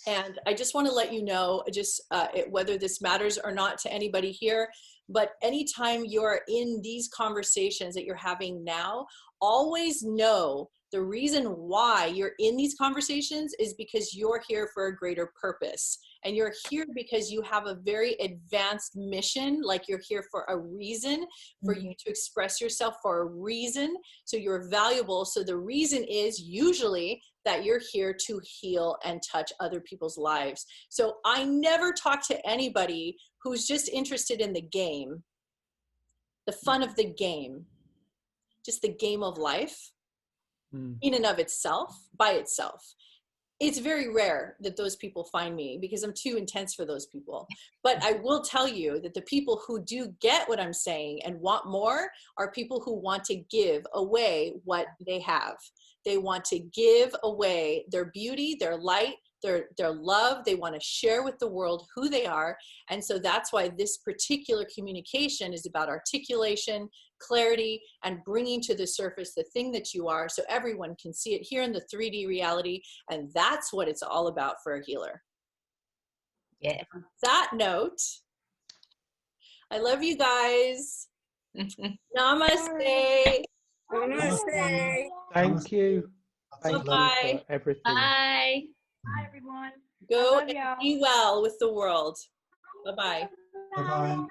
And I just want to let you know, just whether this matters or not to anybody here, but anytime you're in these conversations that you're having now, always know the reason why you're in these conversations is because you're here for a greater purpose. And you're here because you have a very advanced mission, like you're here for a reason, for you to express yourself for a reason. So you're valuable. So the reason is usually that you're here to heal and touch other people's lives. So I never talk to anybody who's just interested in the game, the fun of the game, just the game of life in and of itself, by itself. It's very rare that those people find me because I'm too intense for those people. But I will tell you that the people who do get what I'm saying and want more are people who want to give away what they have. They want to give away their beauty, their light, their love. They want to share with the world who they are. And so that's why this particular communication is about articulation, clarity, and bringing to the surface the thing that you are so everyone can see it here in the 3D reality. And that's what it's all about for a healer. Yeah. On that note, I love you guys. Namaste. Namaste. Thank you. Thank you Bye-bye. for everything. Bye. Bye, everyone. Go love and y'all. be well with the world. Bye-bye. Bye-bye.